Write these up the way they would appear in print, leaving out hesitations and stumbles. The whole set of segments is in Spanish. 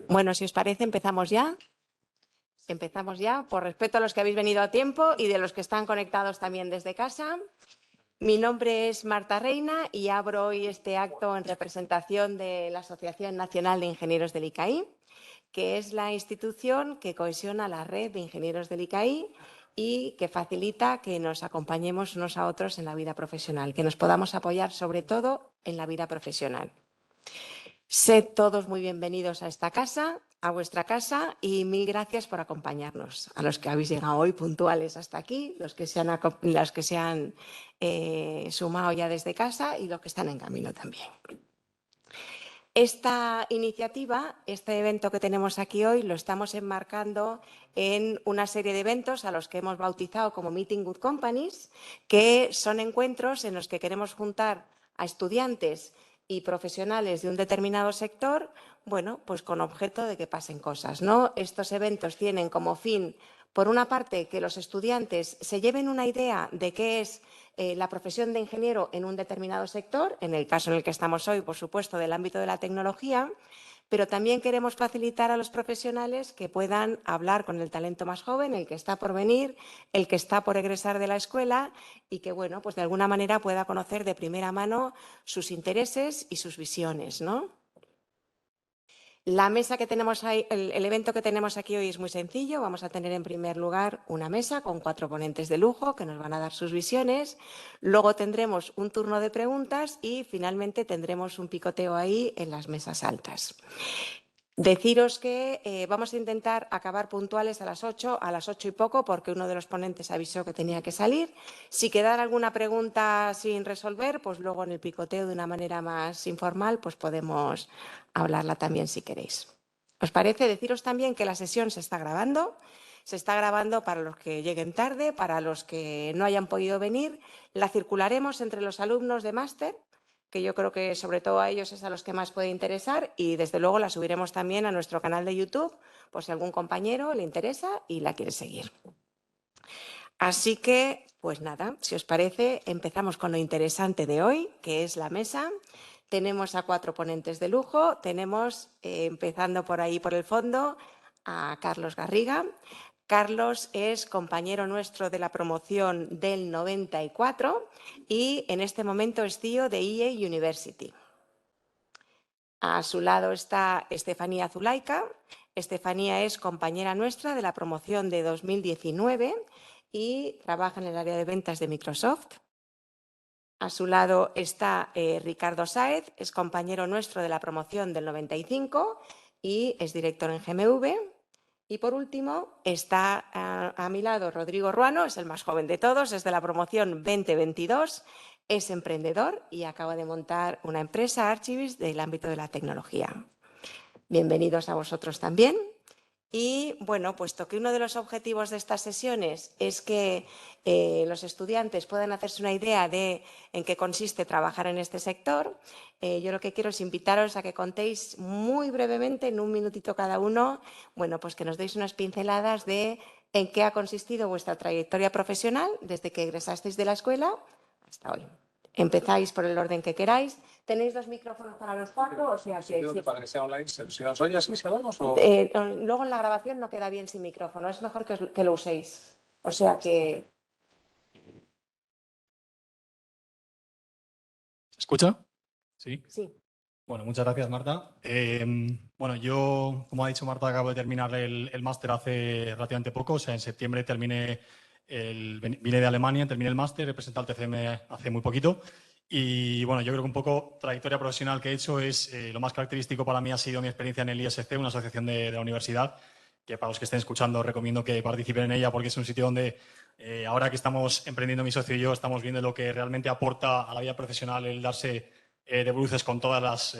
Bueno, si os parece, empezamos ya. Empezamos ya, por respeto a los que habéis venido a tiempo y de los que están conectados también desde casa. Mi nombre es Marta Reina y abro hoy este acto en representación de la Asociación Nacional de Ingenieros del ICAI, que es la institución que cohesiona la red de ingenieros del ICAI y que facilita que nos acompañemos unos a otros en la vida profesional, que nos podamos apoyar sobre todo en la vida profesional. Sed todos muy bienvenidos a esta casa, a vuestra casa, y mil gracias por acompañarnos. A los que habéis llegado hoy puntuales hasta aquí, los que se han sumado ya desde casa y los que están en camino también. Esta iniciativa, este evento que tenemos aquí hoy, lo estamos enmarcando en una serie de eventos a los que hemos bautizado como Meeting Good Companies, que son encuentros en los que queremos juntar a estudiantes y profesionales de un determinado sector, bueno, pues con objeto de que pasen cosas, ¿no? Estos eventos tienen como fin, por una parte, que los estudiantes se lleven una idea de qué es la profesión de ingeniero en un determinado sector, en el caso en el que estamos hoy, por supuesto, del ámbito de la tecnología, pero también queremos facilitar a los profesionales que puedan hablar con el talento más joven, el que está por venir, el que está por egresar de la escuela y que, bueno, pues de alguna manera pueda conocer de primera mano sus intereses y sus visiones, ¿no? La mesa que tenemos ahí, el evento que tenemos aquí hoy es muy sencillo. Vamos a tener en primer lugar una mesa con 4 ponentes de lujo que nos van a dar sus visiones. Luego tendremos un turno de preguntas y finalmente tendremos un picoteo ahí en las mesas altas. Deciros que vamos a intentar acabar puntuales a las 8 y poco, porque uno de los ponentes avisó que tenía que salir. Si quedara alguna pregunta sin resolver, pues luego en el picoteo de una manera más informal, pues podemos hablarla también si queréis. ¿Os parece? Deciros también que la sesión se está grabando. Se está grabando para los que lleguen tarde, para los que no hayan podido venir. La circularemos entre los alumnos de máster, que yo creo que sobre todo a ellos es a los que más puede interesar, y desde luego la subiremos también a nuestro canal de YouTube, por si algún compañero le interesa y la quiere seguir. Así que, pues nada, si os parece, empezamos con lo interesante de hoy, que es la mesa. Tenemos a 4 ponentes de lujo. Tenemos, empezando por ahí por el fondo, a Carlos Garriga. Carlos es compañero nuestro de la promoción del 94 y en este momento es CEO de EA University. A su lado está Estefanía Zulaika. Estefanía es compañera nuestra de la promoción de 2019 y trabaja en el área de ventas de Microsoft. A su lado está Ricardo Sáez, es compañero nuestro de la promoción del 95 y es director en GMV. Y por último está a mi lado Rodrigo Ruano, es el más joven de todos, es de la promoción 2022, es emprendedor y acaba de montar una empresa, Archivist, del ámbito de la tecnología. Bienvenidos a vosotros también. Y bueno, puesto que uno de los objetivos de estas sesiones es que los estudiantes puedan hacerse una idea de en qué consiste trabajar en este sector, yo lo que quiero es invitaros a que contéis muy brevemente, en un minutito cada uno, bueno, pues que nos deis unas pinceladas de en qué ha consistido vuestra trayectoria profesional desde que egresasteis de la escuela hasta hoy. Empezáis por el orden que queráis. ¿Tenéis 2 micrófonos para los 4? O sea, sí. Para que sea online, ¿si nos oyes, si hablamos o...? Luego en la grabación no queda bien sin micrófono. Es mejor que lo uséis. O sea que... ¿Se escucha? Sí. Sí. Bueno, muchas gracias, Marta. Bueno, yo, como ha dicho Marta, acabo de terminar el máster hace relativamente poco. O sea, en septiembre vine de Alemania, terminé el máster, he presentado el TCM hace muy poquito. Y bueno, yo creo que un poco trayectoria profesional que he hecho es lo más característico para mí ha sido mi experiencia en el ISC, una asociación de la universidad, que para los que estén escuchando recomiendo que participen en ella porque es un sitio donde ahora que estamos emprendiendo mi socio y yo, estamos viendo lo que realmente aporta a la vida profesional el darse de bruces con todas las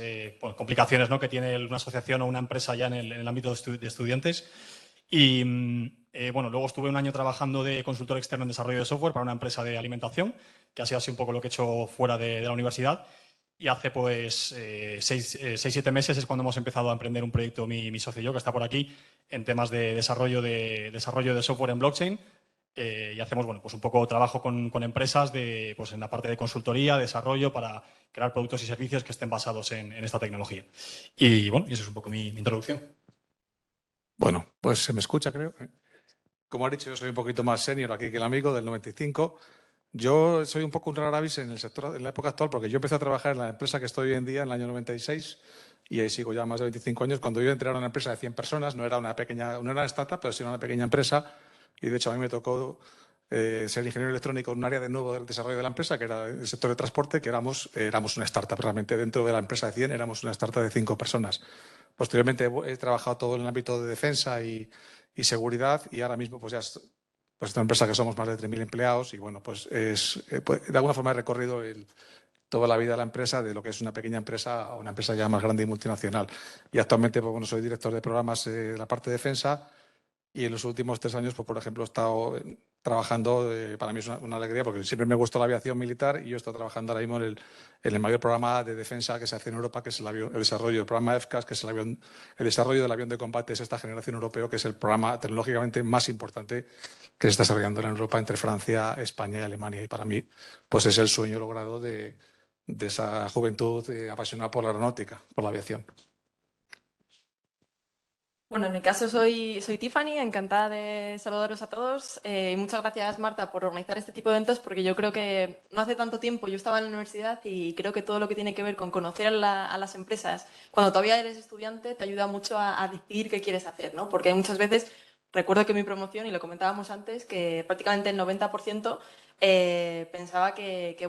complicaciones, ¿no?, que tiene una asociación o una empresa ya en el ámbito de estudiantes. Y bueno, luego estuve un año trabajando de consultor externo en desarrollo de software para una empresa de alimentación, que ha sido así un poco lo que he hecho fuera de la universidad. Y hace pues 6-7 meses es cuando hemos empezado a emprender un proyecto, mi socio y yo, que está por aquí, en temas de desarrollo de software en blockchain. Y hacemos, bueno, pues un poco trabajo con empresas pues en la parte de consultoría, desarrollo, para crear productos y servicios que estén basados en esta tecnología. Y bueno, y eso es un poco mi introducción. Bueno, pues se me escucha, creo. Como ha dicho, yo soy un poquito más senior aquí que el amigo del 95. Yo soy un poco un raro avis en el sector, en la época actual, porque yo empecé a trabajar en la empresa que estoy hoy en día en el año 96 y ahí sigo ya más de 25 años. Cuando yo entré a una empresa de 100 personas, no era una startup, pero sí era una pequeña empresa. Y de hecho a mí me tocó ser ingeniero electrónico en un área de nuevo del desarrollo de la empresa, que era el sector de transporte, que éramos una startup. Realmente dentro de la empresa de 100 éramos una startup de 5 personas. Posteriormente he trabajado todo en el ámbito de defensa y seguridad y ahora mismo pues ya pues esta empresa que somos más de 3.000 empleados y bueno, pues pues, de alguna forma he recorrido toda la vida de la empresa, de lo que es una pequeña empresa a una empresa ya más grande y multinacional. Y actualmente pues, bueno, soy director de programas de la parte de defensa y en los últimos 3 años, pues, por ejemplo, he estado trabajando, para mí es una alegría porque siempre me gustó la aviación militar y yo estoy trabajando ahora mismo en el mayor programa de defensa que se hace en Europa, que es el desarrollo del programa FCAS, que es el desarrollo del avión de combate de esta generación europeo, que es el programa tecnológicamente más importante que se está desarrollando en Europa entre Francia, España y Alemania. Y para mí, pues es el sueño logrado de esa juventud apasionada por la aeronáutica, por la aviación. Bueno, en mi caso soy Tiffany, encantada de saludaros a todos. Y muchas gracias, Marta, por organizar este tipo de eventos, porque yo creo que no hace tanto tiempo yo estaba en la universidad y creo que todo lo que tiene que ver con conocer a las empresas cuando todavía eres estudiante te ayuda mucho a decidir qué quieres hacer, ¿no? Porque muchas veces, recuerdo que en mi promoción, y lo comentábamos antes, que prácticamente el 90% pensaba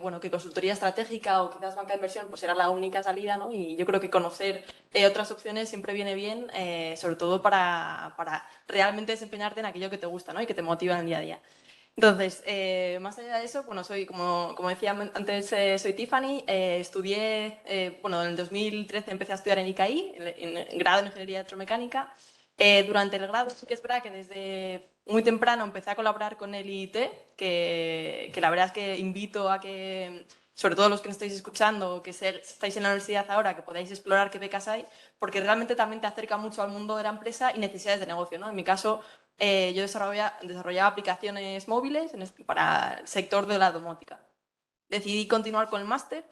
bueno, que consultoría estratégica o quizás banca de inversión pues era la única salida, ¿no? Y yo creo que conocer otras opciones siempre viene bien, sobre todo para realmente desempeñarte en aquello que te gusta, ¿no? Y que te motiva en el día a día. Entonces, más allá de eso, bueno, soy, como decía antes, soy Tiffany, estudié, bueno, en el 2013 empecé a estudiar en ICAI, en grado en Ingeniería Electromecánica. Durante el grado sí que es verdad que desde muy temprano empecé a colaborar con el IIT, que la verdad es que invito a que, sobre todo los que nos estáis escuchando, que estáis en la universidad ahora, que podáis explorar qué becas hay, porque realmente también te acerca mucho al mundo de la empresa y necesidades de negocio, ¿no? En mi caso, yo desarrollaba aplicaciones móviles para el sector de la domótica. Decidí continuar con el máster,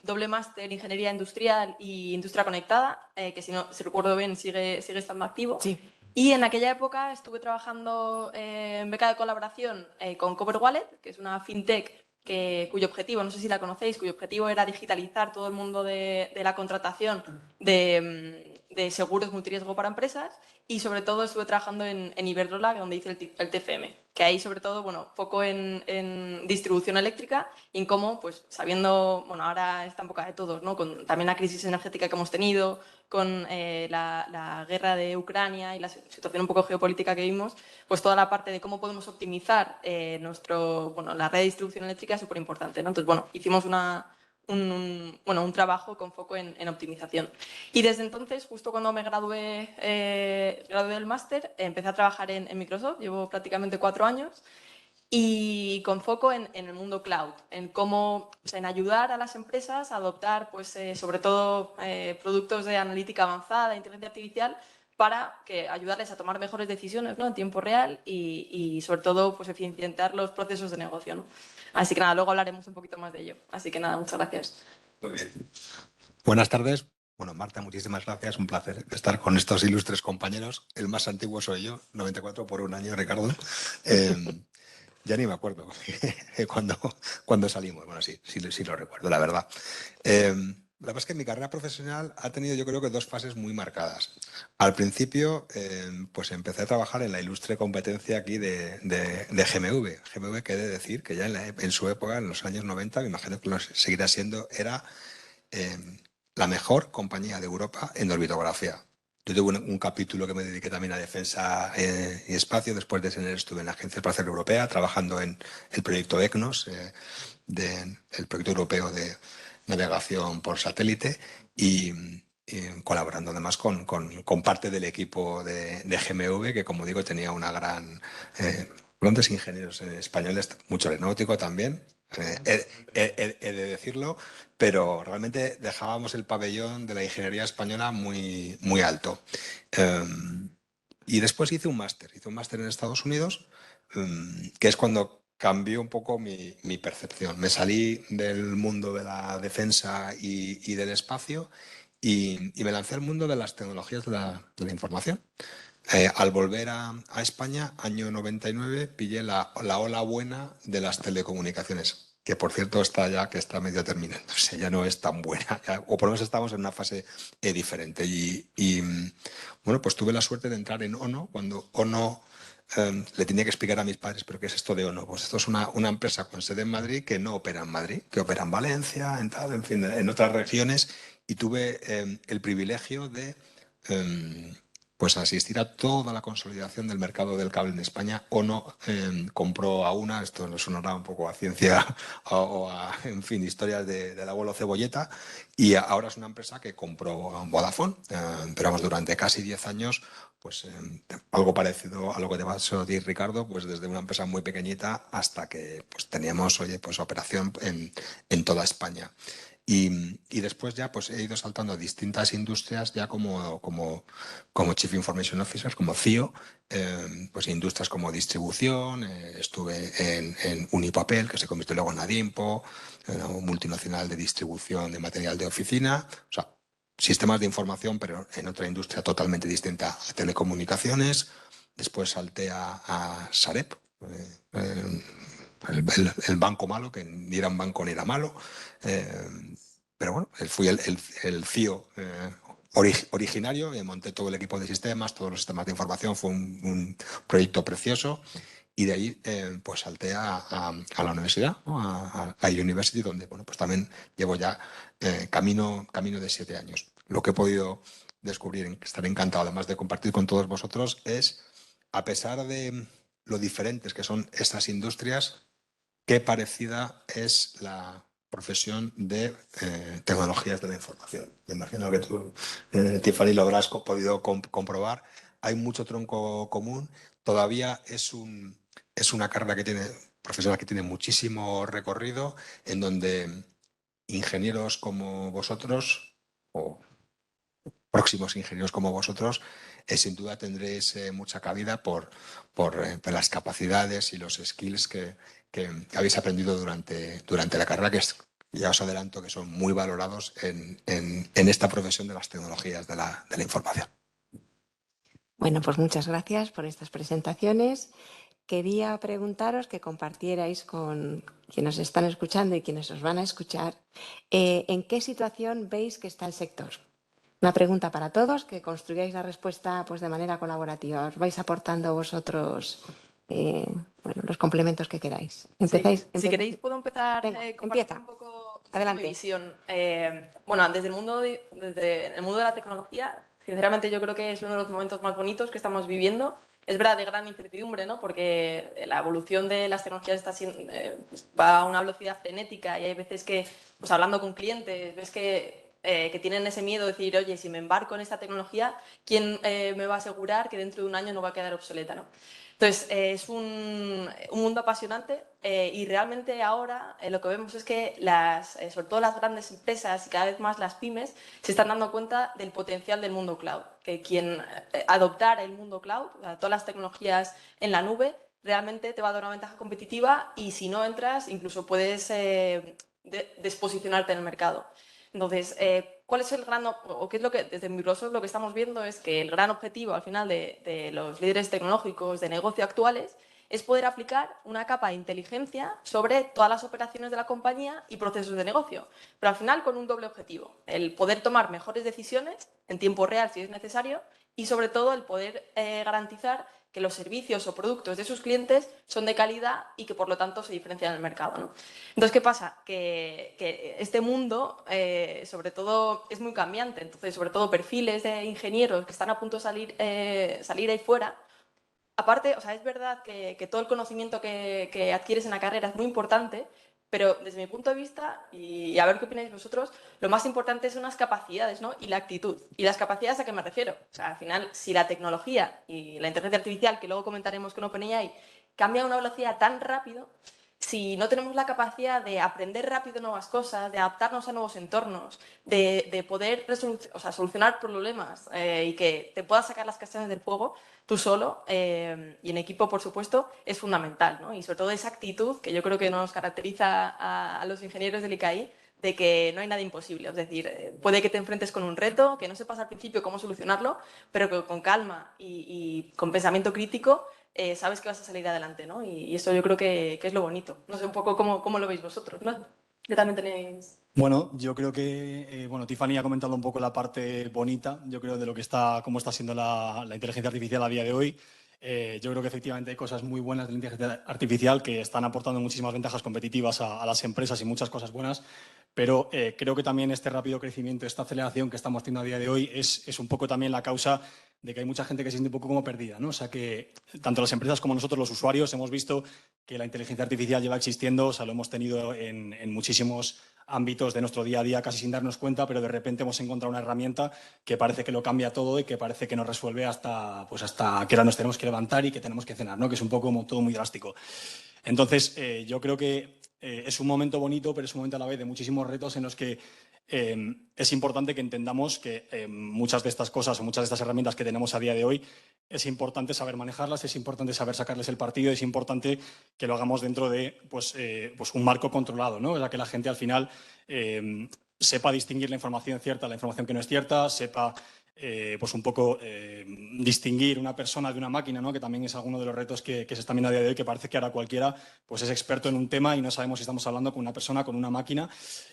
doble máster Ingeniería Industrial y Industria Conectada, que si recuerdo bien sigue estando activo. Sí. Y en aquella época estuve trabajando en beca de colaboración con Cover Wallet, que es una fintech cuyo objetivo, no sé si la conocéis, cuyo objetivo era digitalizar todo el mundo de la contratación de seguros multiriesgo para empresas, y sobre todo estuve trabajando en Iberdrola, donde hice el TFM, que ahí sobre todo, bueno, foco en distribución eléctrica y en cómo, pues sabiendo, bueno, ahora está en boca de todos, ¿no? Con también la crisis energética que hemos tenido, con la guerra de Ucrania y la situación un poco geopolítica que vimos, pues toda la parte de cómo podemos optimizar la red de distribución eléctrica es súper importante, ¿no? Entonces, bueno, hicimos un trabajo con foco en optimización. Y desde entonces, justo cuando me gradué del máster, empecé a trabajar en Microsoft, llevo prácticamente 4 años, y con foco en el mundo cloud, en cómo, en ayudar a las empresas a adoptar, pues, sobre todo, productos de analítica avanzada, inteligencia artificial, para ayudarles a tomar mejores decisiones, ¿no? En tiempo real y sobre todo, pues, eficientar los procesos de negocio, ¿no? Así que nada, luego hablaremos un poquito más de ello. Así que nada, muchas gracias. Muy bien. Buenas tardes. Bueno, Marta, muchísimas gracias. Un placer estar con estos ilustres compañeros. El más antiguo soy yo, 94 por un año, Ricardo. Ya ni me acuerdo cuando salimos. Bueno, sí lo recuerdo, la verdad. La verdad es que mi carrera profesional ha tenido, yo creo que 2 fases muy marcadas. Al principio, pues empecé a trabajar en la ilustre competencia aquí de GMV. GMV, que he de decir que ya en su época, en los años 90, me imagino que lo seguirá siendo, era la mejor compañía de Europa en orbitografía. Yo tuve un capítulo que me dediqué también a defensa y espacio. Después de tener estuve en la Agencia Espacial Europea trabajando en el proyecto EGNOS, el proyecto europeo de navegación por satélite y colaborando además con parte del equipo de GMV, que como digo tenía una gran... grandes ingenieros españoles, mucho aeronáutico también, he de decirlo, pero realmente dejábamos el pabellón de la ingeniería española muy, muy alto. Y después hice un máster en Estados Unidos, que es cuando cambió un poco mi percepción. Me salí del mundo de la defensa y del espacio y me lancé al mundo de las tecnologías de la información. Al volver a España, año 99, pillé la ola buena de las telecomunicaciones, que por cierto está medio terminando, o sea, ya no es tan buena, o por lo menos estamos en una fase diferente. Bueno, pues tuve la suerte de entrar en ONO, cuando ONO le tenía que explicar a mis padres, pero ¿qué es esto de ONO? Pues esto es una empresa con sede en Madrid que no opera en Madrid, que opera en Valencia, en fin, en otras regiones, y tuve el privilegio de pues asistir a toda la consolidación del mercado del cable en España. ONO compró a una, esto nos sonará un poco a ciencia en fin, historias del abuelo Cebolleta, y ahora es una empresa que compró a Vodafone, pero vamos, durante casi 10 años, pues algo parecido a lo que te vas a decir, Ricardo, pues desde una empresa muy pequeñita hasta que pues teníamos, pues operación en toda España. Y después ya pues he ido saltando a distintas industrias ya como Chief Information Officer, como CIO, pues industrias como distribución, estuve en Unipapel, que se convirtió luego en Adimpo, una multinacional de distribución de material de oficina, o sea, sistemas de información, pero en otra industria totalmente distinta a telecomunicaciones. Después salté a Sareb, el banco malo, que ni era un banco ni era malo. Pero bueno, fui el CIO originario, monté todo el equipo de sistemas, todos los sistemas de información, fue un proyecto precioso. Y de ahí pues salté a la universidad, ¿no? a University, donde bueno, pues también llevo ya camino de 7 años. Lo que he podido descubrir, estar encantado además de compartir con todos vosotros, es, a pesar de lo diferentes que son estas industrias, qué parecida es la profesión de tecnologías de la información. Me imagino que tú, Tiffany, lo habrás podido comprobar. Hay mucho tronco común. Todavía es una carrera profesional que tiene muchísimo recorrido, en donde ingenieros como vosotros, o próximos ingenieros como vosotros, sin duda tendréis mucha cabida por las capacidades y los skills que habéis aprendido durante la carrera, ya os adelanto que son muy valorados en esta profesión de las tecnologías de la información. Bueno, pues muchas gracias por estas presentaciones. Quería preguntaros que compartierais con quienes están escuchando y quienes os van a escuchar, ¿en qué situación veis que está el sector? Una pregunta para todos, que construyáis la respuesta pues, de manera colaborativa. Os vais aportando vosotros los complementos que queráis. ¿Empezáis? Si queréis, puedo empezar Venga, compartiendo empieza. un poco Adelante. mi visión. Bueno, desde el mundo de la tecnología, sinceramente yo creo que es uno de los momentos más bonitos que estamos viviendo. Es verdad, de gran incertidumbre, ¿no? Porque la evolución de las tecnologías va a una velocidad frenética y hay veces que, pues hablando con clientes, ves que tienen ese miedo de decir, oye, si me embarco en esta tecnología, ¿quién me va a asegurar que dentro de un año no va a quedar obsoleta, ¿no? Entonces, es un mundo apasionante y realmente ahora lo que vemos es que sobre todo las grandes empresas y cada vez más las pymes se están dando cuenta del potencial del mundo cloud, que quien adoptar el mundo cloud, todas las tecnologías en la nube, realmente te va a dar una ventaja competitiva y si no entras, incluso puedes desposicionarte en el mercado. Entonces, ¿cuál es el gran, o qué es lo que, desde Microsoft lo que estamos viendo es que el gran objetivo al final de los líderes tecnológicos de negocio actuales es poder aplicar una capa de inteligencia sobre todas las operaciones de la compañía y procesos de negocio, pero al final con un doble objetivo, el poder tomar mejores decisiones en tiempo real si es necesario y sobre todo el poder garantizar que los servicios o productos de sus clientes son de calidad y que por lo tanto se diferencian en el mercado, ¿no? Entonces, ¿qué pasa? Que este mundo, sobre todo, es muy cambiante. Entonces, sobre todo, perfiles de ingenieros que están a punto de salir ahí fuera. Aparte, o sea, es verdad que todo el conocimiento que adquieres en la carrera es muy importante, pero desde mi punto de vista, y a ver qué opináis vosotros, lo más importante son las capacidades, ¿no? Y la actitud. ¿Y las capacidades a qué me refiero? O sea, al final, si la tecnología y la inteligencia artificial, que luego comentaremos con OpenAI, cambia a una velocidad tan rápido, si no tenemos la capacidad de aprender rápido nuevas cosas, de adaptarnos a nuevos entornos, de poder solucionar problemas y que te puedas sacar las castañas del fuego tú solo y en equipo, por supuesto, es fundamental, ¿no? Y sobre todo esa actitud que yo creo que nos caracteriza a los ingenieros del ICAI, de que no hay nada imposible. Es decir, puede que te enfrentes con un reto, que no sepas al principio cómo solucionarlo, pero que con calma y con pensamiento crítico sabes que vas a salir adelante, ¿no? Y eso yo creo que es lo bonito. No sé un poco cómo lo veis vosotros, ¿no? Que también tenéis... Bueno, yo creo que, Tiffany ha comentado un poco la parte bonita, yo creo, de lo que está, cómo está siendo la inteligencia artificial a día de hoy. Yo creo que efectivamente hay cosas muy buenas de la inteligencia artificial que están aportando muchísimas ventajas competitivas a las empresas y muchas cosas buenas, pero creo que también este rápido crecimiento, esta aceleración que estamos teniendo a día de hoy es un poco también la causa de que hay mucha gente que se siente un poco como perdida, ¿no? O sea, que tanto las empresas como nosotros, los usuarios, hemos visto que la inteligencia artificial lleva existiendo, o sea, lo hemos tenido en muchísimos ámbitos de nuestro día a día casi sin darnos cuenta, pero de repente hemos encontrado una herramienta que parece que lo cambia todo y que parece que nos resuelve hasta que ahora nos tenemos que levantar y que tenemos que cenar, ¿no? Que es un poco todo muy drástico. Entonces, yo creo que es un momento bonito, pero es un momento a la vez de muchísimos retos en los que es importante que entendamos que muchas de estas cosas o muchas de estas herramientas que tenemos a día de hoy es importante saber manejarlas, es importante saber sacarles el partido, es importante que lo hagamos dentro de pues un marco controlado, ¿no? O sea, que la gente al final sepa distinguir la información cierta, la información que no es cierta, sepa pues un poco distinguir una persona de una máquina, ¿no? Que también es alguno de los retos que se están viendo a día de hoy, que parece que ahora cualquiera pues es experto en un tema y no sabemos si estamos hablando con una persona, con una máquina.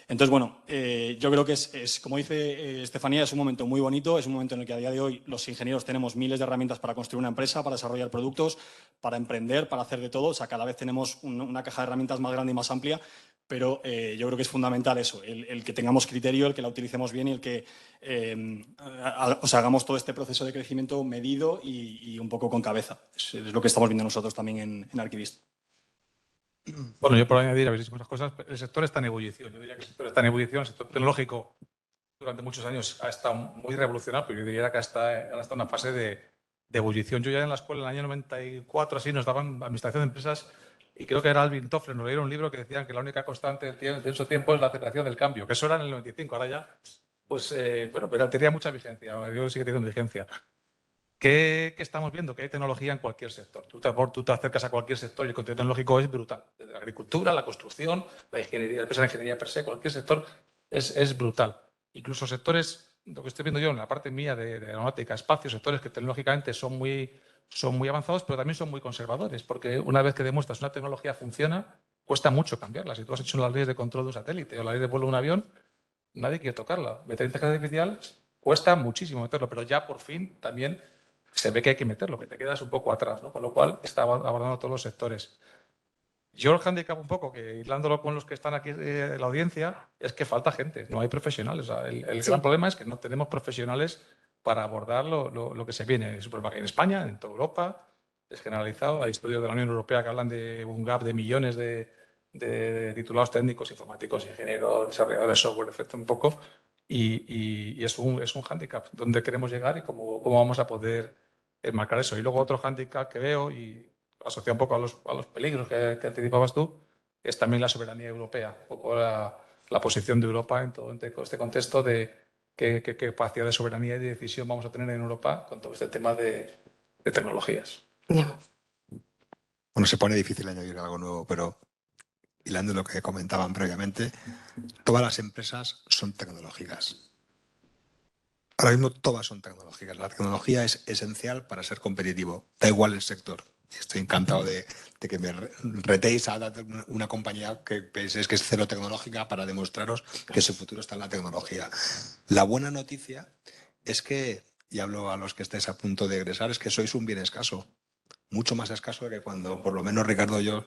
Entonces, bueno, yo creo que es como dice Estefanía, es un momento muy bonito, es un momento en el que a día de hoy los ingenieros tenemos miles de herramientas para construir una empresa, para desarrollar productos, para emprender, para hacer de todo. O sea, cada vez tenemos una caja de herramientas más grande y más amplia, pero yo creo que es fundamental eso, el que tengamos criterio, el que la utilicemos bien y el que hagamos todo este proceso de crecimiento medido y un poco con cabeza. Es lo que estamos viendo nosotros también en Archivist. Bueno, yo por añadir, habéis dicho muchas cosas, el sector está en ebullición. Yo diría que el sector está en ebullición, el sector tecnológico durante muchos años ha estado muy revolucionado, pero yo diría que ahora está en una fase de ebullición. Yo ya en la escuela, en el año 94, así, nos daban administración de empresas y creo que era Alvin Toffler, nos leyeron un libro que decían que la única constante de esos tiempos es la aceleración del cambio, que eso era en el 95, ahora ya, pues, bueno, pero tenía mucha vigencia, yo sigue teniendo vigencia. ¿Qué estamos viendo? Que hay tecnología en cualquier sector. Tú te acercas a cualquier sector y el contenido tecnológico es brutal. Desde la agricultura, la construcción, la ingeniería, la empresa de ingeniería per se, cualquier sector es brutal. Incluso sectores, lo que estoy viendo yo en la parte mía de aeronáutica, espacio, sectores que tecnológicamente son muy avanzados, pero también son muy conservadores, porque una vez que demuestras una tecnología funciona, cuesta mucho cambiarla. Si tú has hecho las leyes de control de un satélite o la ley de vuelo de un avión, nadie quiere tocarla. Meter inteligencia artificial cuesta muchísimo meterlo, pero ya por fin también se ve que hay que meterlo, que te quedas un poco atrás, ¿no? Con lo cual está abordando todos los sectores. Yo el handicap un poco, que hilándolo con los que están aquí en la audiencia, es que falta gente, no hay profesionales. O sea, el gran problema es que no tenemos profesionales para abordar lo que se viene. En España, en toda Europa, es generalizado. Hay estudios de la Unión Europea que hablan de un gap de millones de titulados técnicos, informáticos, ingenieros, desarrolladores de software, etcétera, un poco. Y es un hándicap. ¿Dónde queremos llegar y cómo vamos a poder enmarcar eso? Y luego otro hándicap que veo, y asociado un poco a los peligros que anticipabas tú, es también la soberanía europea, un poco la posición de Europa en todo este contexto de qué capacidad de soberanía y de decisión vamos a tener en Europa con todo este tema de tecnologías. No. Bueno, se pone difícil añadir algo nuevo, pero hilando lo que comentaban previamente, todas las empresas son tecnológicas. Ahora mismo todas son tecnológicas. La tecnología es esencial para ser competitivo. Da igual el sector. Estoy encantado de que me retéis a una compañía que penséis que es cero tecnológica para demostraros que su futuro está en la tecnología. La buena noticia es que, y hablo a los que estáis a punto de egresar, es que sois un bien escaso. Mucho más escaso que cuando, por lo menos Ricardo y yo,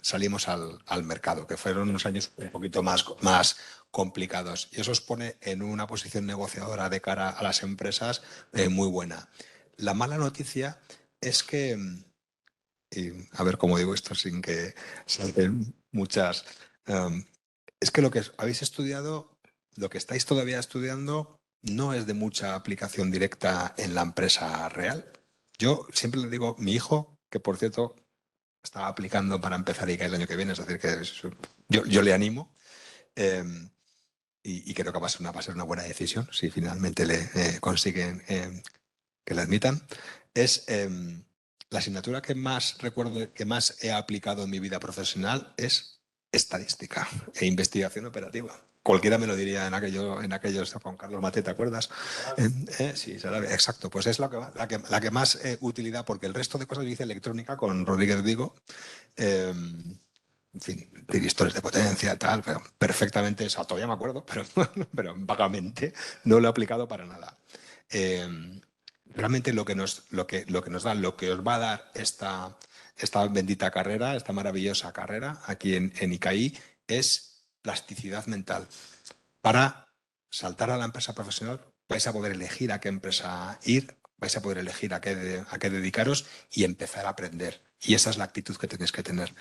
salimos al mercado, que fueron unos años un poquito más complicados. Y eso os pone en una posición negociadora de cara a las empresas muy buena. La mala noticia es que, y a ver cómo digo esto sin que salten muchas, es que lo que habéis estudiado, lo que estáis todavía estudiando, no es de mucha aplicación directa en la empresa real. Yo siempre le digo, mi hijo, que por cierto está aplicando para empezar ICAE el año que viene. Es decir, que yo le animo y creo que va a ser una buena decisión si finalmente le consiguen que le admitan. Es la asignatura que más recuerdo, que más he aplicado en mi vida profesional es estadística e investigación operativa. Cualquiera me lo diría en aquellos Juan Carlos Mate, ¿te acuerdas? Sí, exacto. Pues es la que más utilidad, porque el resto de cosas yo hice electrónica con Rodríguez Vigo, en fin, diristores de potencia, tal, pero perfectamente, o sea, todavía me acuerdo, pero vagamente no lo he aplicado para nada. Realmente lo que nos da, lo que os va a dar esta bendita carrera, esta maravillosa carrera aquí en ICAI, es plasticidad mental. Para saltar a la empresa profesional vais a poder elegir a qué empresa ir, vais a poder elegir a qué dedicaros y empezar a aprender. Y esa es la actitud que tenéis que tener.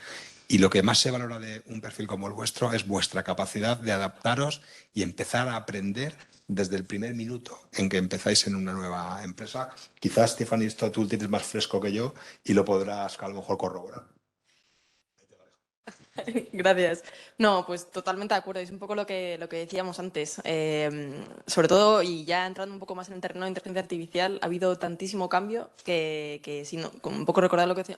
Y lo que más se valora de un perfil como el vuestro es vuestra capacidad de adaptaros y empezar a aprender desde el primer minuto en que empezáis en una nueva empresa. Quizás, Tiffany, esto tú tienes más fresco que yo y lo podrás a lo mejor corroborar. Gracias. No, pues totalmente de acuerdo. Es un poco lo que decíamos antes. Sobre todo, y ya entrando un poco más en el terreno de inteligencia artificial, ha habido tantísimo cambio que si no, un poco recordando lo que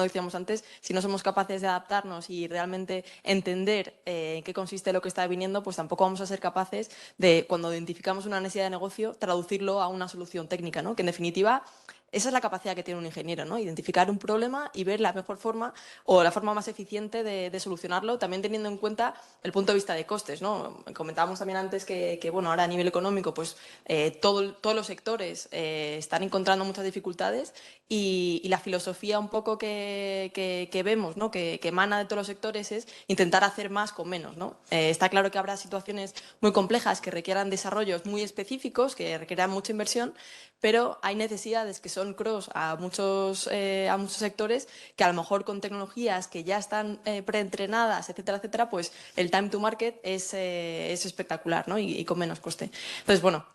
decíamos antes, si no somos capaces de adaptarnos y realmente entender en qué consiste lo que está viniendo, pues tampoco vamos a ser capaces de, cuando identificamos una necesidad de negocio, traducirlo a una solución técnica, ¿no? Que en definitiva, esa es la capacidad que tiene un ingeniero, ¿no? Identificar un problema y ver la mejor forma o la forma más eficiente de solucionarlo, también teniendo en cuenta el punto de vista de costes, ¿no? Comentábamos también antes que bueno, ahora a nivel económico, pues todos los sectores están encontrando muchas dificultades y la filosofía un poco que vemos, ¿no? Que emana de todos los sectores es intentar hacer más con menos, ¿no? Está claro que habrá situaciones muy complejas que requieran desarrollos muy específicos, que requieran mucha inversión, pero hay necesidades que son cross a muchos sectores que a lo mejor con tecnologías que ya están preentrenadas, etcétera, etcétera, pues el time to market es espectacular, ¿no? Y con menos coste. Entonces, bueno,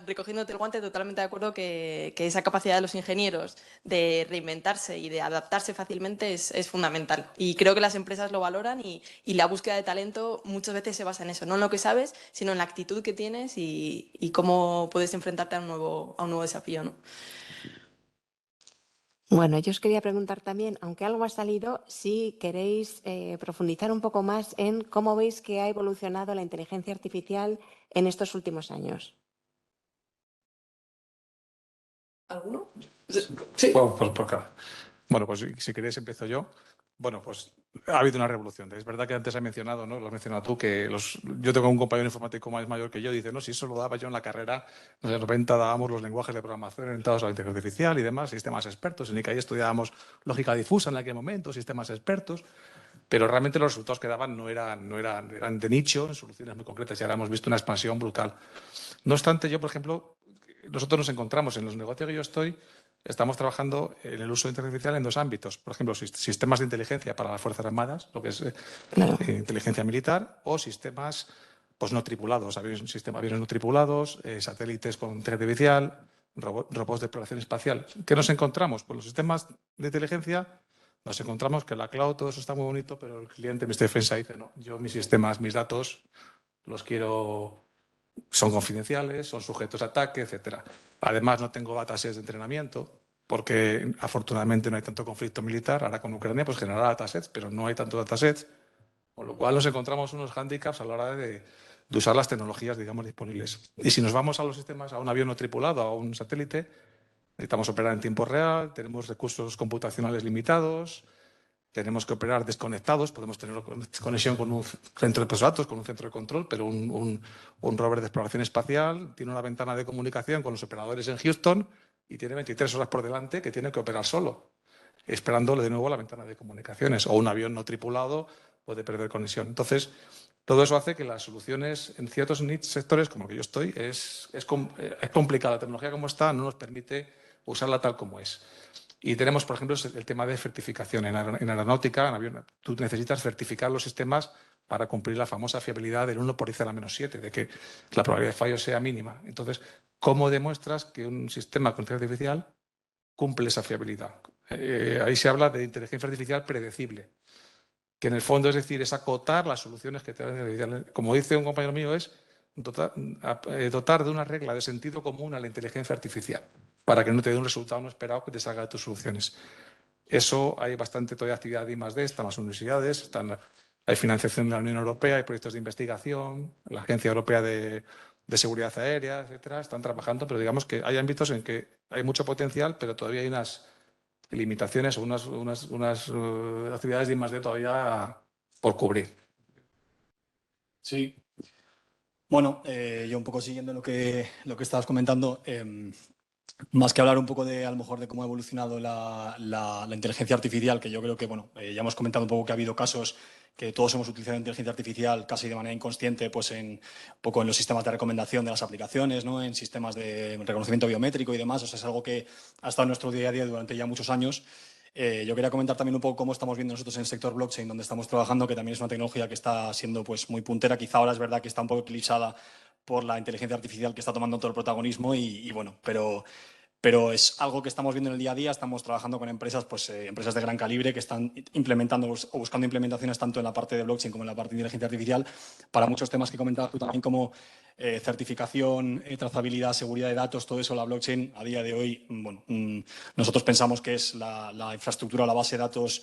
recogiéndote el guante, totalmente de acuerdo que esa capacidad de los ingenieros de reinventarse y de adaptarse fácilmente es fundamental. Y creo que las empresas lo valoran y la búsqueda de talento muchas veces se basa en eso, no en lo que sabes, sino en la actitud que tienes y cómo puedes enfrentarte a un nuevo desafío, ¿no? Bueno, yo os quería preguntar también, aunque algo ha salido, si queréis profundizar un poco más en cómo veis que ha evolucionado la inteligencia artificial en estos últimos años. ¿Alguno? Sí. Bueno, pues si queréis empiezo yo. Bueno, pues ha habido una revolución. Es verdad que antes he mencionado, ¿no? Lo has mencionado tú, que yo tengo un compañero informático más mayor que yo, dice, no, si eso lo daba yo en la carrera, en los 90 dábamos los lenguajes de programación orientados a la inteligencia artificial y demás, sistemas expertos. En ICAI estudiábamos lógica difusa en aquel momento, sistemas expertos, pero realmente los resultados que daban eran de nicho, en soluciones muy concretas, y ahora hemos visto una expansión brutal. No obstante, yo, por ejemplo, nosotros nos encontramos en los negocios que yo estoy, estamos trabajando en el uso de inteligencia artificial en dos ámbitos. Por ejemplo, sistemas de inteligencia para las Fuerzas Armadas, lo que es inteligencia militar, o sistemas pues, no tripulados, aviones no tripulados, satélites con inteligencia artificial, robots de exploración espacial. ¿Qué nos encontramos? Pues los sistemas de inteligencia nos encontramos que la cloud, todo eso está muy bonito, pero el cliente, Mr. Defensa, dice, no, yo mis sistemas, mis datos, los quiero... Son confidenciales, son sujetos a ataque, etcétera. Además, no tengo datasets de entrenamiento, porque afortunadamente no hay tanto conflicto militar. Ahora con Ucrania pues generará datasets, pero no hay tanto datasets, con lo cual nos encontramos unos hándicaps a la hora de usar las tecnologías, digamos, disponibles. Y si nos vamos a los sistemas, a un avión no tripulado, a un satélite, necesitamos operar en tiempo real, tenemos recursos computacionales limitados, tenemos que operar desconectados, podemos tener conexión con un centro de datos, con un centro de control, pero un rover de exploración espacial tiene una ventana de comunicación con los operadores en Houston y tiene 23 horas por delante que tiene que operar solo, esperándole de nuevo la ventana de comunicaciones. O un avión no tripulado puede perder conexión. Entonces, todo eso hace que las soluciones en ciertos sectores, como el que yo estoy, es complicada. La tecnología como está no nos permite usarla tal como es. Y tenemos, por ejemplo, el tema de certificación. En aeronáutica, en avión, tú necesitas certificar los sistemas para cumplir la famosa fiabilidad del 1 por 10 a la menos 7, de que la probabilidad de fallo sea mínima. Entonces, ¿cómo demuestras que un sistema con inteligencia artificial cumple esa fiabilidad? ahí se habla de inteligencia artificial predecible, que en el fondo es decir, es acotar las soluciones que te dan. Como dice un compañero mío, es dotar de una regla de sentido común a la inteligencia artificial para que no te dé un resultado no esperado que te salga de tus soluciones. Eso hay bastante todavía actividad de I+D, están las universidades, hay financiación de la Unión Europea, hay proyectos de investigación, la Agencia Europea de Seguridad Aérea, etcétera, están trabajando, pero digamos que hay ámbitos en que hay mucho potencial, pero todavía hay unas limitaciones o unas actividades de I+D todavía por cubrir. Sí. Bueno, yo un poco siguiendo lo que estabas comentando, más que hablar un poco de, a lo mejor, de cómo ha evolucionado la inteligencia artificial, que yo creo que, bueno, ya hemos comentado un poco que ha habido casos que todos hemos utilizado inteligencia artificial casi de manera inconsciente, pues un poco en los sistemas de recomendación de las aplicaciones, ¿no? En sistemas de reconocimiento biométrico y demás. O sea, es algo que ha estado en nuestro día a día durante ya muchos años. Yo quería comentar también un poco cómo estamos viendo nosotros en el sector blockchain, donde estamos trabajando, que también es una tecnología que está siendo pues muy puntera. Quizá ahora es verdad que está un poco eclipsada por la inteligencia artificial que está tomando todo el protagonismo y bueno, pero es algo que estamos viendo en el día a día. Estamos trabajando con empresas, pues empresas de gran calibre que están implementando o buscando implementaciones tanto en la parte de blockchain como en la parte de inteligencia artificial para muchos temas que comentabas tú también, como certificación, trazabilidad, seguridad de datos. Todo eso, la blockchain a día de hoy, bueno, nosotros pensamos que es la infraestructura, la base de datos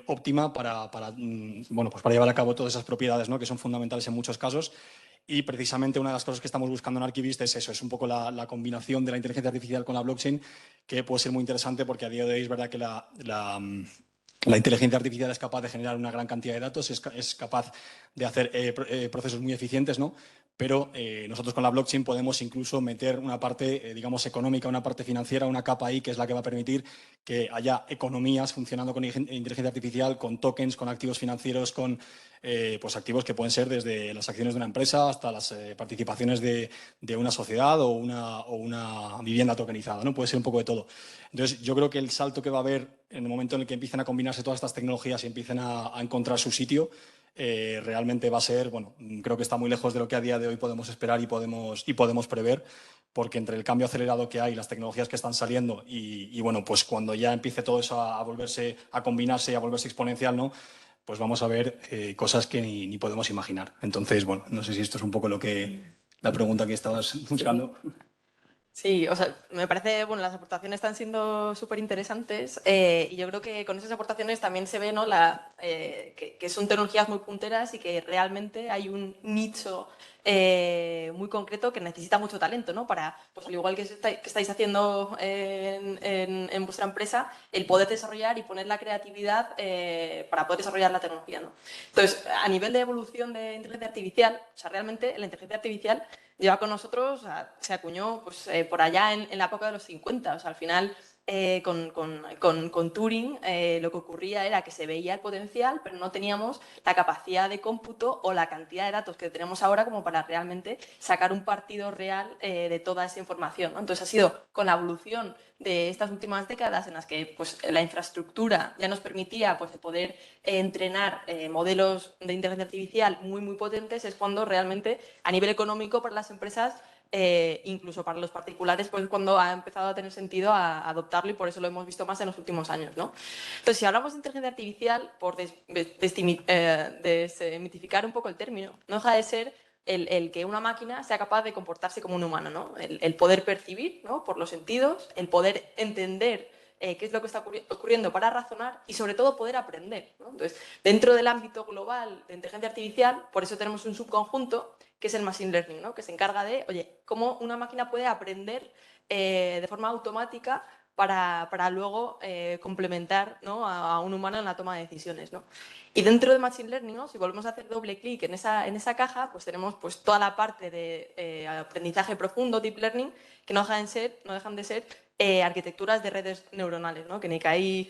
óptima para bueno, pues para llevar a cabo todas esas propiedades, ¿no? Que son fundamentales en muchos casos. Y precisamente una de las cosas que estamos buscando en Archivist es eso, es un poco la combinación de la inteligencia artificial con la blockchain, que puede ser muy interesante porque a día de hoy es verdad que la inteligencia artificial es capaz de generar una gran cantidad de datos, es capaz de hacer procesos muy eficientes, ¿no? Pero nosotros con la blockchain podemos incluso meter una parte, digamos, económica, una parte financiera, una capa ahí que es la que va a permitir que haya economías funcionando con inteligencia artificial, con tokens, con activos financieros, con pues activos que pueden ser desde las acciones de una empresa hasta las participaciones de una sociedad o una vivienda tokenizada, ¿no? Puede ser un poco de todo. Entonces, yo creo que el salto que va a haber en el momento en el que empiecen a combinarse todas estas tecnologías y empiecen a encontrar su sitio, realmente va a ser, bueno, creo que está muy lejos de lo que a día de hoy podemos esperar y podemos prever, porque entre el cambio acelerado que hay, las tecnologías que están saliendo y bueno, pues cuando ya empiece todo eso a volverse, a combinarse y a volverse exponencial, ¿no? Pues vamos a ver cosas que ni podemos imaginar. Entonces, bueno, no sé si esto es un poco la pregunta que estabas buscando. Sí, o sea, me parece, bueno, las aportaciones están siendo súper interesantes y yo creo que con esas aportaciones también se ve, ¿no? Que son tecnologías muy punteras y que realmente hay un nicho muy concreto que necesita mucho talento, ¿no? Para, pues al igual que estáis haciendo en vuestra empresa, el poder desarrollar y poner la creatividad para poder desarrollar la tecnología, ¿no? Entonces, a nivel de evolución de inteligencia artificial, o sea, realmente la inteligencia artificial lleva con nosotros, o sea, se acuñó pues, por allá en la época de los 50. O sea, al final, con Turing, lo que ocurría era que se veía el potencial, pero no teníamos la capacidad de cómputo o la cantidad de datos que tenemos ahora como para realmente sacar un partido real de toda esa información, ¿no? Entonces, ha sido con la evolución de estas últimas décadas en las que pues, la infraestructura ya nos permitía pues, poder entrenar modelos de inteligencia artificial muy, muy potentes, es cuando realmente a nivel económico para las empresas, incluso para los particulares, pues cuando ha empezado a tener sentido a adoptarlo y por eso lo hemos visto más en los últimos años, ¿no? Entonces, si hablamos de inteligencia artificial, por desmitificar un poco el término, no deja de ser el que una máquina sea capaz de comportarse como un humano, ¿no? El poder percibir, ¿no? Por los sentidos, el poder entender qué es lo que está ocurriendo para razonar y sobre todo poder aprender, ¿no? Entonces, dentro del ámbito global de inteligencia artificial, por eso tenemos un subconjunto que es el Machine Learning, ¿no? Que se encarga de, oye, cómo una máquina puede aprender de forma automática para luego complementar, ¿no? a un humano en la toma de decisiones, ¿no? Y dentro de Machine Learning, ¿no? Si volvemos a hacer doble clic en esa caja, pues tenemos pues, toda la parte de aprendizaje profundo, Deep Learning, que no dejan de ser arquitecturas de redes neuronales, ¿no? Que ahí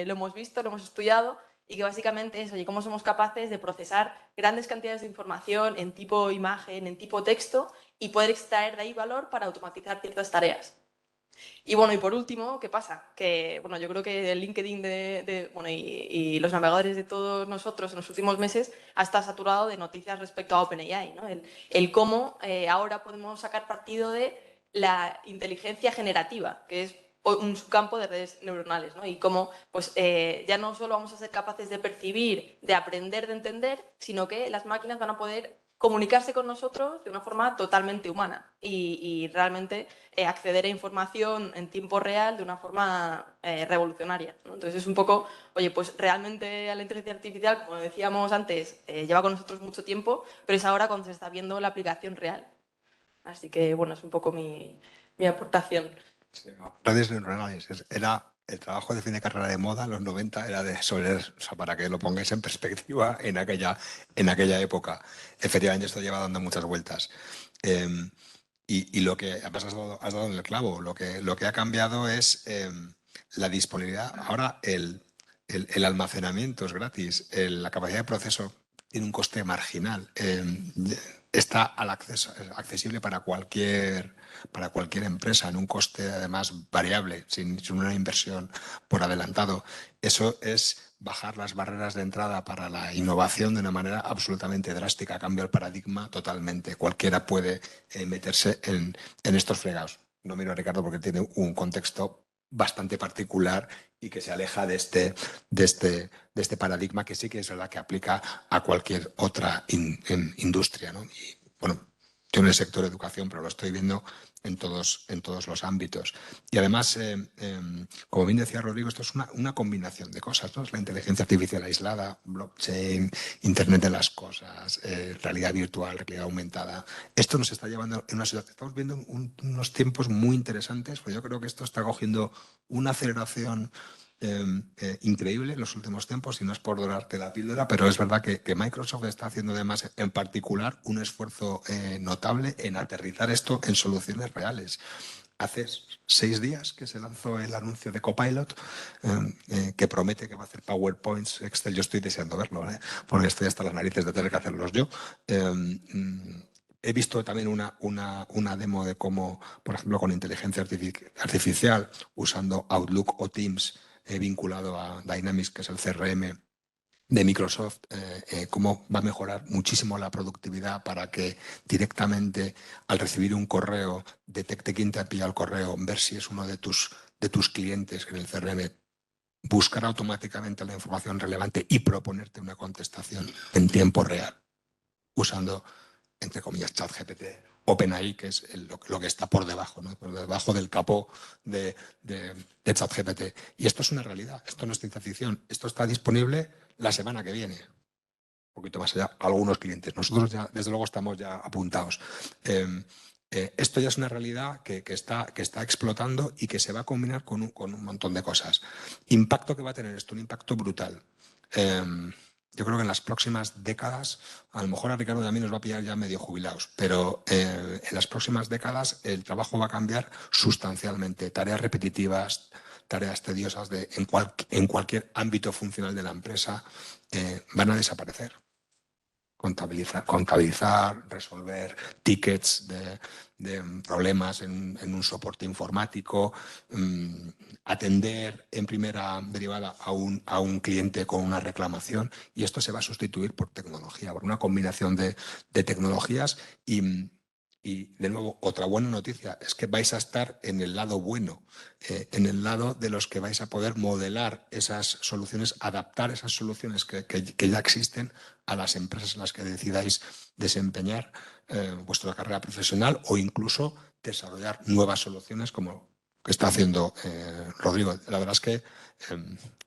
lo hemos visto, lo hemos estudiado y que básicamente es, oye, cómo somos capaces de procesar grandes cantidades de información en tipo imagen, en tipo texto y poder extraer de ahí valor para automatizar ciertas tareas. Y bueno, y por último, ¿qué pasa? Que bueno, yo creo que el LinkedIn bueno, y los navegadores de todos nosotros en los últimos meses ha estado saturado de noticias respecto a OpenAI, ¿no? El cómo ahora podemos sacar partido de la inteligencia generativa, que es un subcampo de redes neuronales, ¿no? Y cómo pues, ya no solo vamos a ser capaces de percibir, de aprender, de entender, sino que las máquinas van a poder comunicarse con nosotros de una forma totalmente humana y realmente acceder a información en tiempo real de una forma revolucionaria, ¿no? Entonces es un poco, oye, pues realmente la inteligencia artificial, como decíamos antes, lleva con nosotros mucho tiempo, pero es ahora cuando se está viendo la aplicación real. Así que, bueno, es un poco mi aportación. Sí, no. Redes neuronales. Era el trabajo de fin de carrera de moda en los 90, era de sobre, o sea, para que lo pongáis en perspectiva en aquella época. Efectivamente, esto lleva dando muchas vueltas. Eh, y lo que, además has dado en el clavo, lo que ha cambiado es la disponibilidad. Ahora el almacenamiento es gratis, la capacidad de proceso tiene un coste marginal. Está al acceso, accesible para cualquier empresa en un coste además variable, sin una inversión por adelantado. Eso es bajar las barreras de entrada para la innovación de una manera absolutamente drástica. Cambia el paradigma totalmente. Cualquiera puede meterse en estos fregados. No miro a Ricardo porque tiene un contexto bastante particular y que se aleja de este paradigma que sí que es verdad que aplica a cualquier otra industria, ¿no? Y bueno, yo en el sector de educación, pero lo estoy viendo en todos los ámbitos. Y además, como bien decía Rodrigo, esto es una combinación de cosas, ¿no? Es la inteligencia artificial aislada, blockchain, Internet de las cosas, realidad virtual, realidad aumentada. Esto nos está llevando en una situación, estamos viendo unos tiempos muy interesantes, pues yo creo que esto está cogiendo una aceleración increíble en los últimos tiempos, y no es por dorarte la píldora, pero es verdad que Microsoft está haciendo además en particular un esfuerzo notable en aterrizar esto en soluciones reales. Hace 6 días que se lanzó el anuncio de Copilot, que promete que va a hacer PowerPoints, Excel. Yo estoy deseando verlo, porque estoy hasta las narices de tener que hacerlos yo. He visto también una demo de cómo, por ejemplo, con inteligencia artificial, usando Outlook o Teams, vinculado a Dynamics, que es el CRM de Microsoft, cómo va a mejorar muchísimo la productividad para que directamente al recibir un correo detecte quién te ha pillado el correo, ver si es uno de tus clientes en el CRM, buscar automáticamente la información relevante y proponerte una contestación en tiempo real, usando, entre comillas, ChatGPT, OpenAI, que es lo que está por debajo, ¿no? Por debajo del capó de ChatGPT. Y esto es una realidad, esto no es ciencia ficción, esto está disponible la semana que viene. Un poquito más allá, algunos clientes. Nosotros ya, desde luego, estamos ya apuntados. Esto ya es una realidad que está explotando y que se va a combinar con un montón de cosas. Impacto que va a tener esto, un impacto brutal. Yo creo que en las próximas décadas, a lo mejor a Ricardo y a mí nos va a pillar ya medio jubilados, pero en las próximas décadas el trabajo va a cambiar sustancialmente. Tareas repetitivas, tareas tediosas en cualquier ámbito funcional de la empresa van a desaparecer. Contabilizar, resolver tickets de problemas en un soporte informático, atender en primera derivada a un cliente con una reclamación, y esto se va a sustituir por tecnología, por una combinación de tecnologías. Y de nuevo, otra buena noticia es que vais a estar en el lado bueno, en el lado de los que vais a poder modelar esas soluciones, adaptar esas soluciones que ya existen a las empresas en las que decidáis desempeñar vuestra carrera profesional, o incluso desarrollar nuevas soluciones como que está haciendo Rodrigo. La verdad es que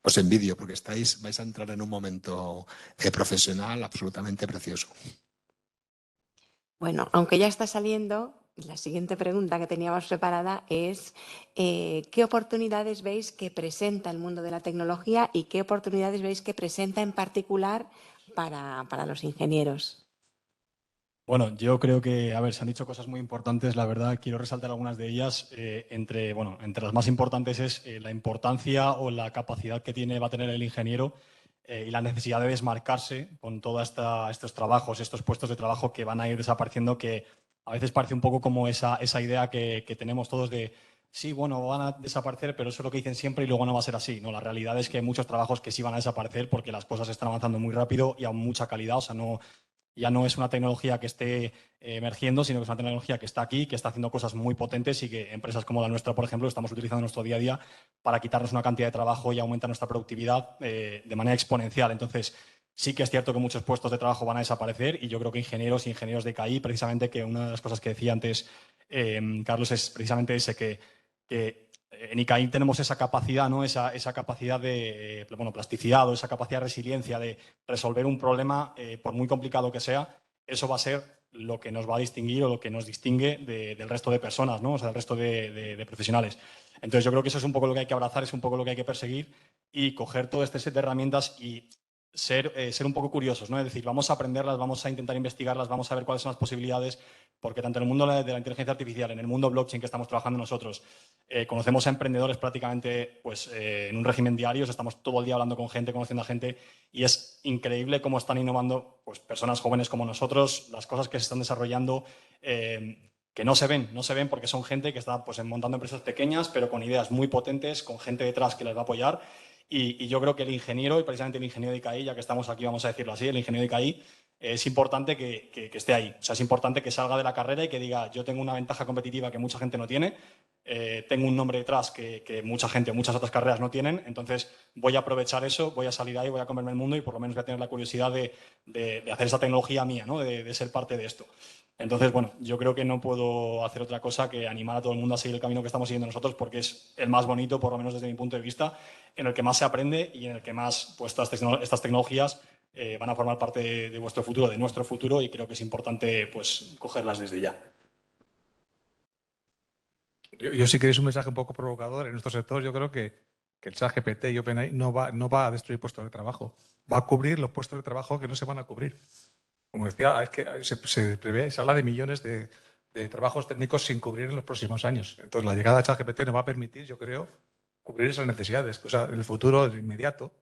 os envidio porque vais a entrar en un momento profesional absolutamente precioso. Bueno, aunque ya está saliendo, la siguiente pregunta que teníamos preparada es ¿qué oportunidades veis que presenta el mundo de la tecnología y qué oportunidades veis que presenta en particular para los ingenieros? Bueno, yo creo que, a ver, se han dicho cosas muy importantes, la verdad. Quiero resaltar algunas de ellas. Entre las más importantes es la importancia o la capacidad que va a tener el ingeniero y la necesidad de desmarcarse con todos estos trabajos, estos puestos de trabajo que van a ir desapareciendo, que a veces parece un poco como esa idea que tenemos todos de, sí, bueno, van a desaparecer, pero eso es lo que dicen siempre y luego no va a ser así, ¿no? La realidad es que hay muchos trabajos que sí van a desaparecer porque las cosas están avanzando muy rápido y a mucha calidad, o sea, no ya no es una tecnología que esté emergiendo, sino que es una tecnología que está aquí, que está haciendo cosas muy potentes y que empresas como la nuestra, por ejemplo, estamos utilizando en nuestro día a día para quitarnos una cantidad de trabajo y aumentar nuestra productividad de manera exponencial. Entonces, sí que es cierto que muchos puestos de trabajo van a desaparecer y yo creo que ingenieros de KI, precisamente, que una de las cosas que decía antes Carlos es precisamente ese, que en ICAI tenemos esa capacidad, ¿no? esa capacidad de plasticidad o esa capacidad de resiliencia de resolver un problema, por muy complicado que sea. Eso va a ser lo que nos va a distinguir o lo que nos distingue del resto de personas, ¿no? O sea, del resto de profesionales. Entonces, yo creo que eso es un poco lo que hay que abrazar, es un poco lo que hay que perseguir y coger todo este set de herramientas y ser un poco curiosos, ¿no? Es decir, vamos a aprenderlas, vamos a intentar investigarlas, vamos a ver cuáles son las posibilidades, porque tanto en el mundo de la inteligencia artificial, en el mundo blockchain que estamos trabajando nosotros, conocemos a emprendedores prácticamente pues, en un régimen diario, estamos todo el día hablando con gente, conociendo a gente, y es increíble cómo están innovando pues, personas jóvenes como nosotros, las cosas que se están desarrollando, que no se ven porque son gente que está pues, montando empresas pequeñas, pero con ideas muy potentes, con gente detrás que les va a apoyar. Y yo creo que el ingeniero, y precisamente el ingeniero de ICAI, ya que estamos aquí, vamos a decirlo así, el ingeniero de ICAI, es importante que esté ahí. O sea, es importante que salga de la carrera y que diga, yo tengo una ventaja competitiva que mucha gente no tiene, tengo un nombre detrás que mucha gente o muchas otras carreras no tienen, entonces voy a aprovechar eso, voy a salir ahí, voy a comerme el mundo y por lo menos voy a tener la curiosidad de hacer esa tecnología mía, ¿no? de ser parte de esto. Entonces, bueno, yo creo que no puedo hacer otra cosa que animar a todo el mundo a seguir el camino que estamos siguiendo nosotros porque es el más bonito, por lo menos desde mi punto de vista, en el que más se aprende y en el que más pues, estas tecnologías van a formar parte de vuestro futuro, de nuestro futuro, y creo que es importante pues, cogerlas desde ya. Yo si queréis un mensaje un poco provocador en nuestro sector, yo creo que el ChatGPT y OpenAI no va a destruir puestos de trabajo, va a cubrir los puestos de trabajo que no se van a cubrir. Como decía, es que se prevé, se habla de millones de trabajos técnicos sin cubrir en los próximos años. Entonces, la llegada de ChatGPT nos va a permitir, yo creo, cubrir esas necesidades. O sea, en el futuro inmediato,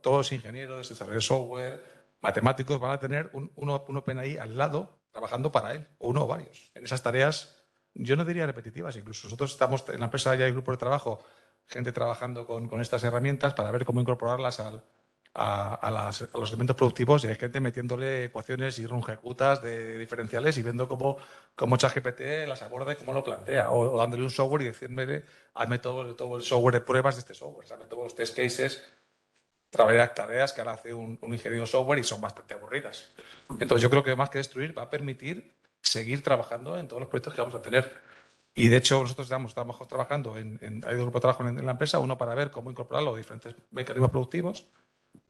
todos los ingenieros, desarrolladores de software, matemáticos van a tener un OpenAI al lado trabajando para él, o uno o varios. En esas tareas, yo no diría repetitivas, incluso nosotros estamos en la empresa, ya hay grupos de trabajo, gente trabajando con estas herramientas para ver cómo incorporarlas a los elementos productivos, y hay gente metiéndole ecuaciones y ejecutas de diferenciales y viendo cómo ChatGPT las aborda y cómo lo plantea, o dándole un software y decirme, hazme todo el software de pruebas de este software, hazme todos los test cases, tareas que ahora hace un ingeniero software y son bastante aburridas. Entonces yo creo que más que destruir va a permitir seguir trabajando en todos los proyectos que vamos a tener. Y de hecho nosotros estamos trabajando hay dos grupos de trabajo en la empresa, uno para ver cómo incorporarlo a diferentes mecanismos productivos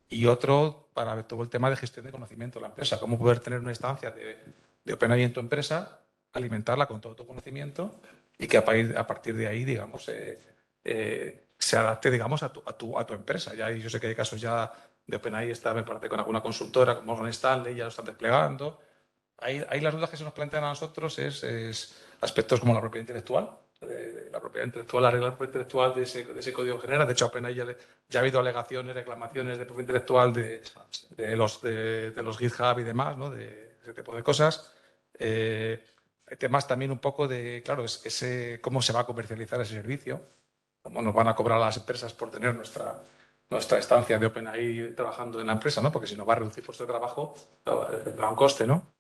y otro para ver todo el tema de gestión de conocimiento de la empresa, cómo poder tener una instancia de OpenAI en tu empresa, alimentarla con todo tu conocimiento y que a partir de ahí, digamos, se adapte, digamos, a tu empresa. Ya yo sé que hay casos ya de OpenAI, me parece, con alguna consultora como Morgan Stanley, ya lo están desplegando. Ahí las dudas que se nos plantean a nosotros es aspectos como la propiedad intelectual. La propiedad intelectual, la regla de la propiedad intelectual de ese código genera. De hecho, OpenAI ya ha habido alegaciones, reclamaciones de propiedad intelectual de los GitHub y demás, ¿no? De ese tipo de cosas. Hay temas también un poco de, claro, cómo se va a comercializar ese servicio, cómo nos van a cobrar las empresas por tener nuestra estancia de OpenAI trabajando en la empresa, ¿no? Porque si nos va a reducir puestos de trabajo, tendrá un coste, ¿no?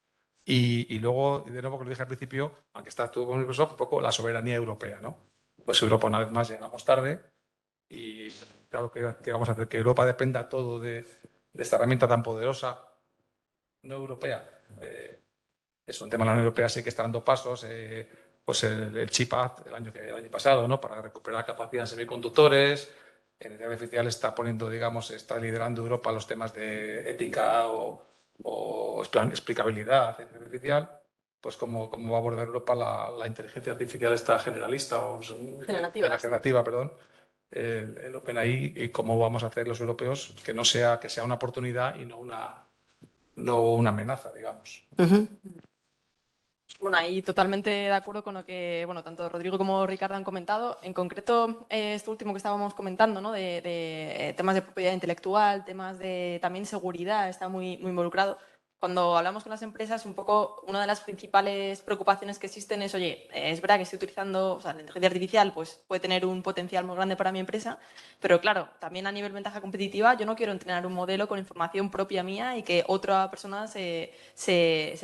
Y luego, de nuevo, como dije al principio, aunque está todo con Microsoft, un poco la soberanía europea, ¿no? Pues Europa, una vez más, llegamos tarde y claro que vamos a hacer que Europa dependa todo de esta herramienta tan poderosa no europea. Es un tema de la Unión Europea, sí que está dando pasos, pues el Chip Act el año pasado, ¿no? Para recuperar capacidad en semiconductores. En inteligencia artificial está poniendo, digamos, está liderando Europa los temas de ética o explicabilidad en inteligencia artificial. Pues cómo va a abordar Europa la inteligencia artificial esta generalista o generativa, perdón, el OpenAI, y cómo vamos a hacer los europeos que sea una oportunidad y no una amenaza, digamos. Uh-huh. Bueno, ahí totalmente de acuerdo con lo que, bueno, tanto Rodrigo como Ricardo han comentado. En concreto, esto último que estábamos comentando, ¿no? De temas de propiedad intelectual, temas de también seguridad, está muy involucrado. cuando hablamos con las empresas, un poco una de las principales preocupaciones que existen es, oye, es verdad que estoy utilizando, o sea, la inteligencia artificial pues, puede tener un potencial muy grande para mi empresa, pero claro, también a nivel ventaja competitiva, yo no quiero entrenar un modelo con información propia mía y que otra persona se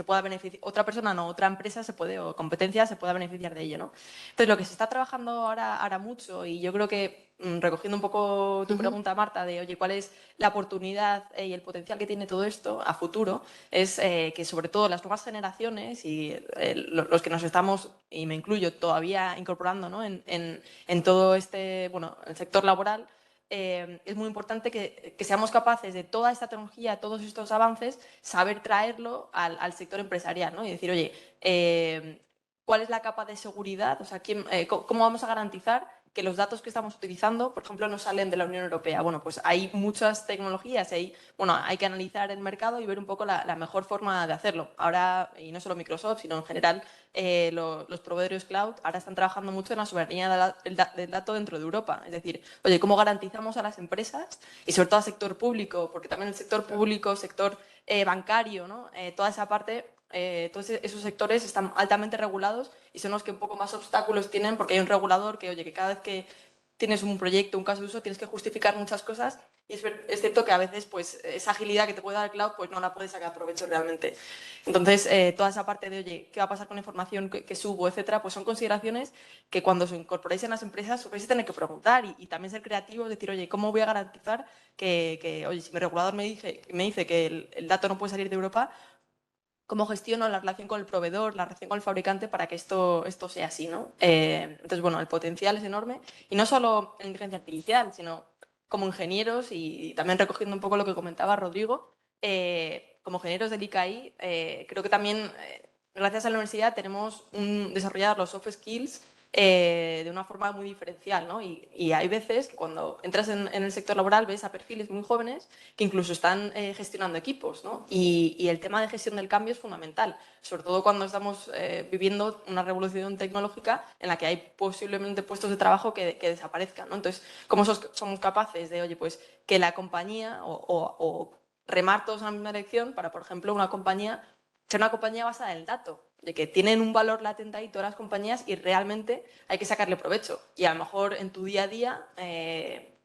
pueda beneficiar, otra persona no, otra empresa se puede, o competencia se pueda beneficiar de ello, ¿no? Entonces, lo que se está trabajando ahora mucho, y yo creo que recogiendo un poco tu pregunta, Marta, de, oye, ¿cuál es la oportunidad y el potencial que tiene todo esto a futuro? Es que sobre todo las nuevas generaciones y los que nos estamos, y me incluyo, todavía incorporando, ¿no? en todo este, bueno, el sector laboral, es muy importante que seamos capaces de toda esta tecnología, todos estos avances, saber traerlo al sector empresarial, ¿no? Y decir, oye, ¿cuál es la capa de seguridad? O sea, ¿cómo vamos a garantizar que los datos que estamos utilizando, por ejemplo, no salen de la Unión Europea? Bueno, pues hay muchas tecnologías, hay que analizar el mercado y ver un poco la mejor forma de hacerlo. Ahora, y no solo Microsoft, sino en general, los proveedores cloud ahora están trabajando mucho en la soberanía del dato dentro de Europa. Es decir, oye, ¿cómo garantizamos a las empresas y sobre todo al sector público? Porque también el sector público, sector bancario, ¿no? Toda esa parte, todos esos sectores están altamente regulados y son los que un poco más obstáculos tienen porque hay un regulador que, oye, que cada vez que tienes un proyecto, un caso de uso, tienes que justificar muchas cosas y es cierto que a veces pues, esa agilidad que te puede dar el cloud pues no la puedes sacar provecho realmente. Entonces, toda esa parte de, oye, ¿qué va a pasar con la información que subo, etcétera? Pues son consideraciones que cuando os incorporáis en las empresas os vais a tener que preguntar y también ser creativos, decir, oye, ¿cómo voy a garantizar que oye, si mi regulador me dice que el dato no puede salir de Europa, cómo gestiono la relación con el proveedor, la relación con el fabricante para que esto sea así, ¿no? Entonces, bueno, el potencial es enorme y no solo en inteligencia artificial, sino como ingenieros y también recogiendo un poco lo que comentaba Rodrigo, como ingenieros del ICAI, creo que también, gracias a la universidad, tenemos desarrollar los soft skills de una forma muy diferencial, ¿no? Y hay veces que cuando entras en el sector laboral ves a perfiles muy jóvenes que incluso están gestionando equipos, ¿no? Y el tema de gestión del cambio es fundamental, sobre todo cuando estamos viviendo una revolución tecnológica en la que hay posiblemente puestos de trabajo que desaparezcan, ¿no? Entonces, ¿cómo somos capaces de, oye, pues que la compañía o remar todos en la misma dirección para, por ejemplo, ser una compañía basada en el dato, de que tienen un valor latente ahí todas las compañías y realmente hay que sacarle provecho. Y a lo mejor en tu día a día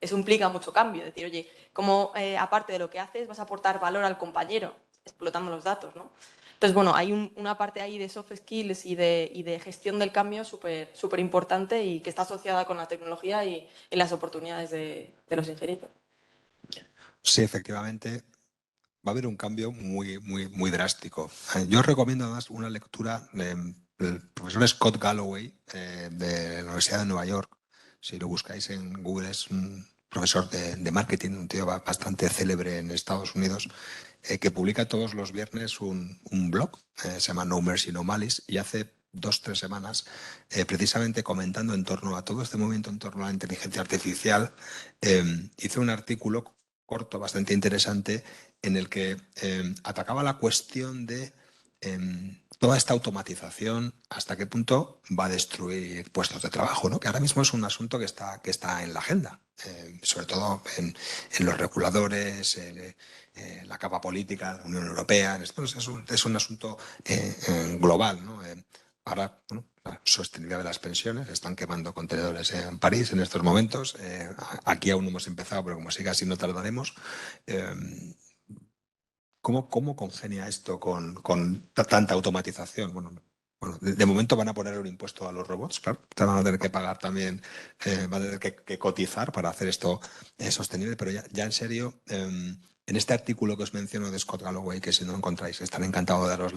eso implica mucho cambio. Decir, oye, ¿cómo aparte de lo que haces vas a aportar valor al compañero explotando los datos, ¿no? Entonces, bueno, hay una parte ahí de soft skills y de gestión del cambio súper importante y que está asociada con la tecnología y las oportunidades de los ingenieros. Sí, efectivamente, va a haber un cambio muy drástico. Yo os recomiendo además una lectura del profesor Scott Galloway de la Universidad de Nueva York. Si lo buscáis en Google, es un profesor de marketing, un tío bastante célebre en Estados Unidos, que publica todos los viernes un blog, se llama No Mercy, No Malice, y hace 2-3 semanas, precisamente comentando en torno a todo este movimiento en torno a la inteligencia artificial, hizo un artículo corto, bastante interesante, en el que atacaba la cuestión de toda esta automatización, hasta qué punto va a destruir puestos de trabajo, ¿no? Que ahora mismo es un asunto que está en la agenda, sobre todo en los reguladores, la capa política de la Unión Europea. Esto es un asunto global, ¿no? Ahora, bueno, la sostenibilidad de las pensiones, están quemando contenedores en París en estos momentos. Aquí aún no hemos empezado, pero como siga así no tardaremos. ¿Cómo congenia esto con tanta automatización? Bueno, de momento van a poner un impuesto a los robots, claro. Van a tener que pagar también, van a tener que cotizar para hacer esto sostenible, pero ya en serio, en este artículo que os menciono de Scott Galloway, que si no lo encontráis, estaré encantado de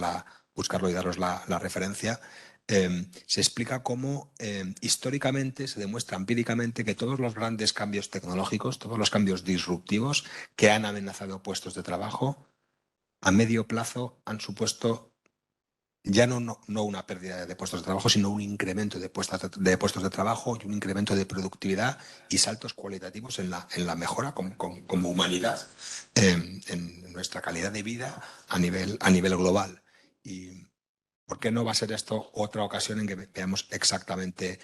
buscarlo y daros la referencia, se explica cómo históricamente se demuestra empíricamente que todos los grandes cambios tecnológicos, todos los cambios disruptivos que han amenazado puestos de trabajo, a medio plazo han supuesto ya no una pérdida de puestos de trabajo, sino un incremento de puestos de trabajo y un incremento de productividad y saltos cualitativos en la mejora como humanidad en nuestra calidad de vida a nivel global. Y ¿Por qué no va a ser esto otra ocasión en que veamos exactamente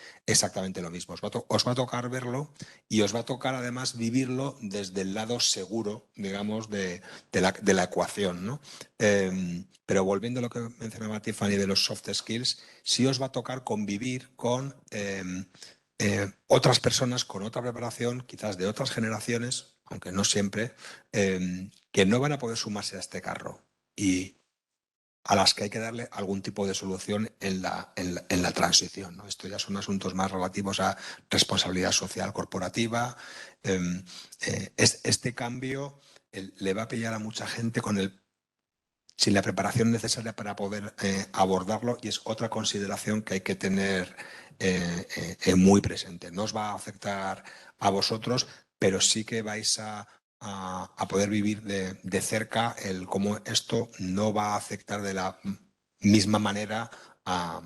lo mismo? Os va a tocar verlo y os va a tocar además vivirlo desde el lado seguro, digamos, de la ecuación, ¿no? Pero volviendo a lo que mencionaba Tiffany de los soft skills, sí os va a tocar convivir con otras personas con otra preparación, quizás de otras generaciones, aunque no siempre, que no van a poder sumarse a este carro. Y a las que hay que darle algún tipo de solución en la transición, ¿no? Esto ya son asuntos más relativos a responsabilidad social corporativa. Este cambio le va a pillar a mucha gente sin la preparación necesaria para poder abordarlo, y es otra consideración que hay que tener muy presente. No os va a afectar a vosotros, pero sí que vais a poder vivir de cerca el cómo esto no va a afectar de la misma manera a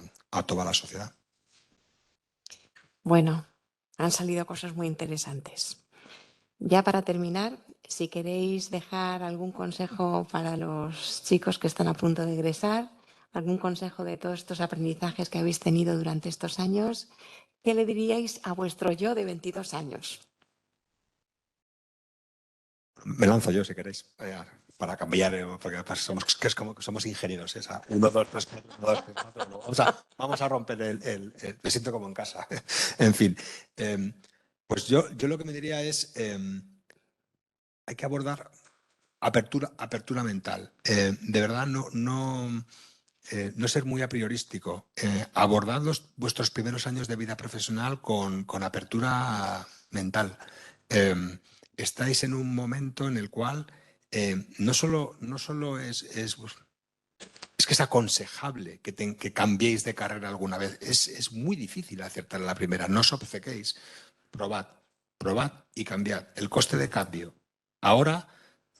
toda la sociedad. Bueno, han salido cosas muy interesantes. Ya para terminar, si queréis dejar algún consejo para los chicos que están a punto de egresar, algún consejo de todos estos aprendizajes que habéis tenido durante estos años, ¿qué le diríais a vuestro yo de 22 años? Me lanzo yo, si queréis, para cambiar, porque es como que somos ingenieros. Esa 1, 2, 3, 4, 1, 2, 3, 4. No. Vamos a romper me siento como en casa. En fin, pues yo lo que me diría es, hay que abordar apertura mental. De verdad, no ser muy a priorístico. Abordad vuestros primeros años de vida profesional con apertura mental. Estáis en un momento en el cual no solo es que es aconsejable que cambiéis de carrera alguna vez. Es muy difícil acertar a la primera. No os obcequéis. Probad y cambiad. El coste de cambio ahora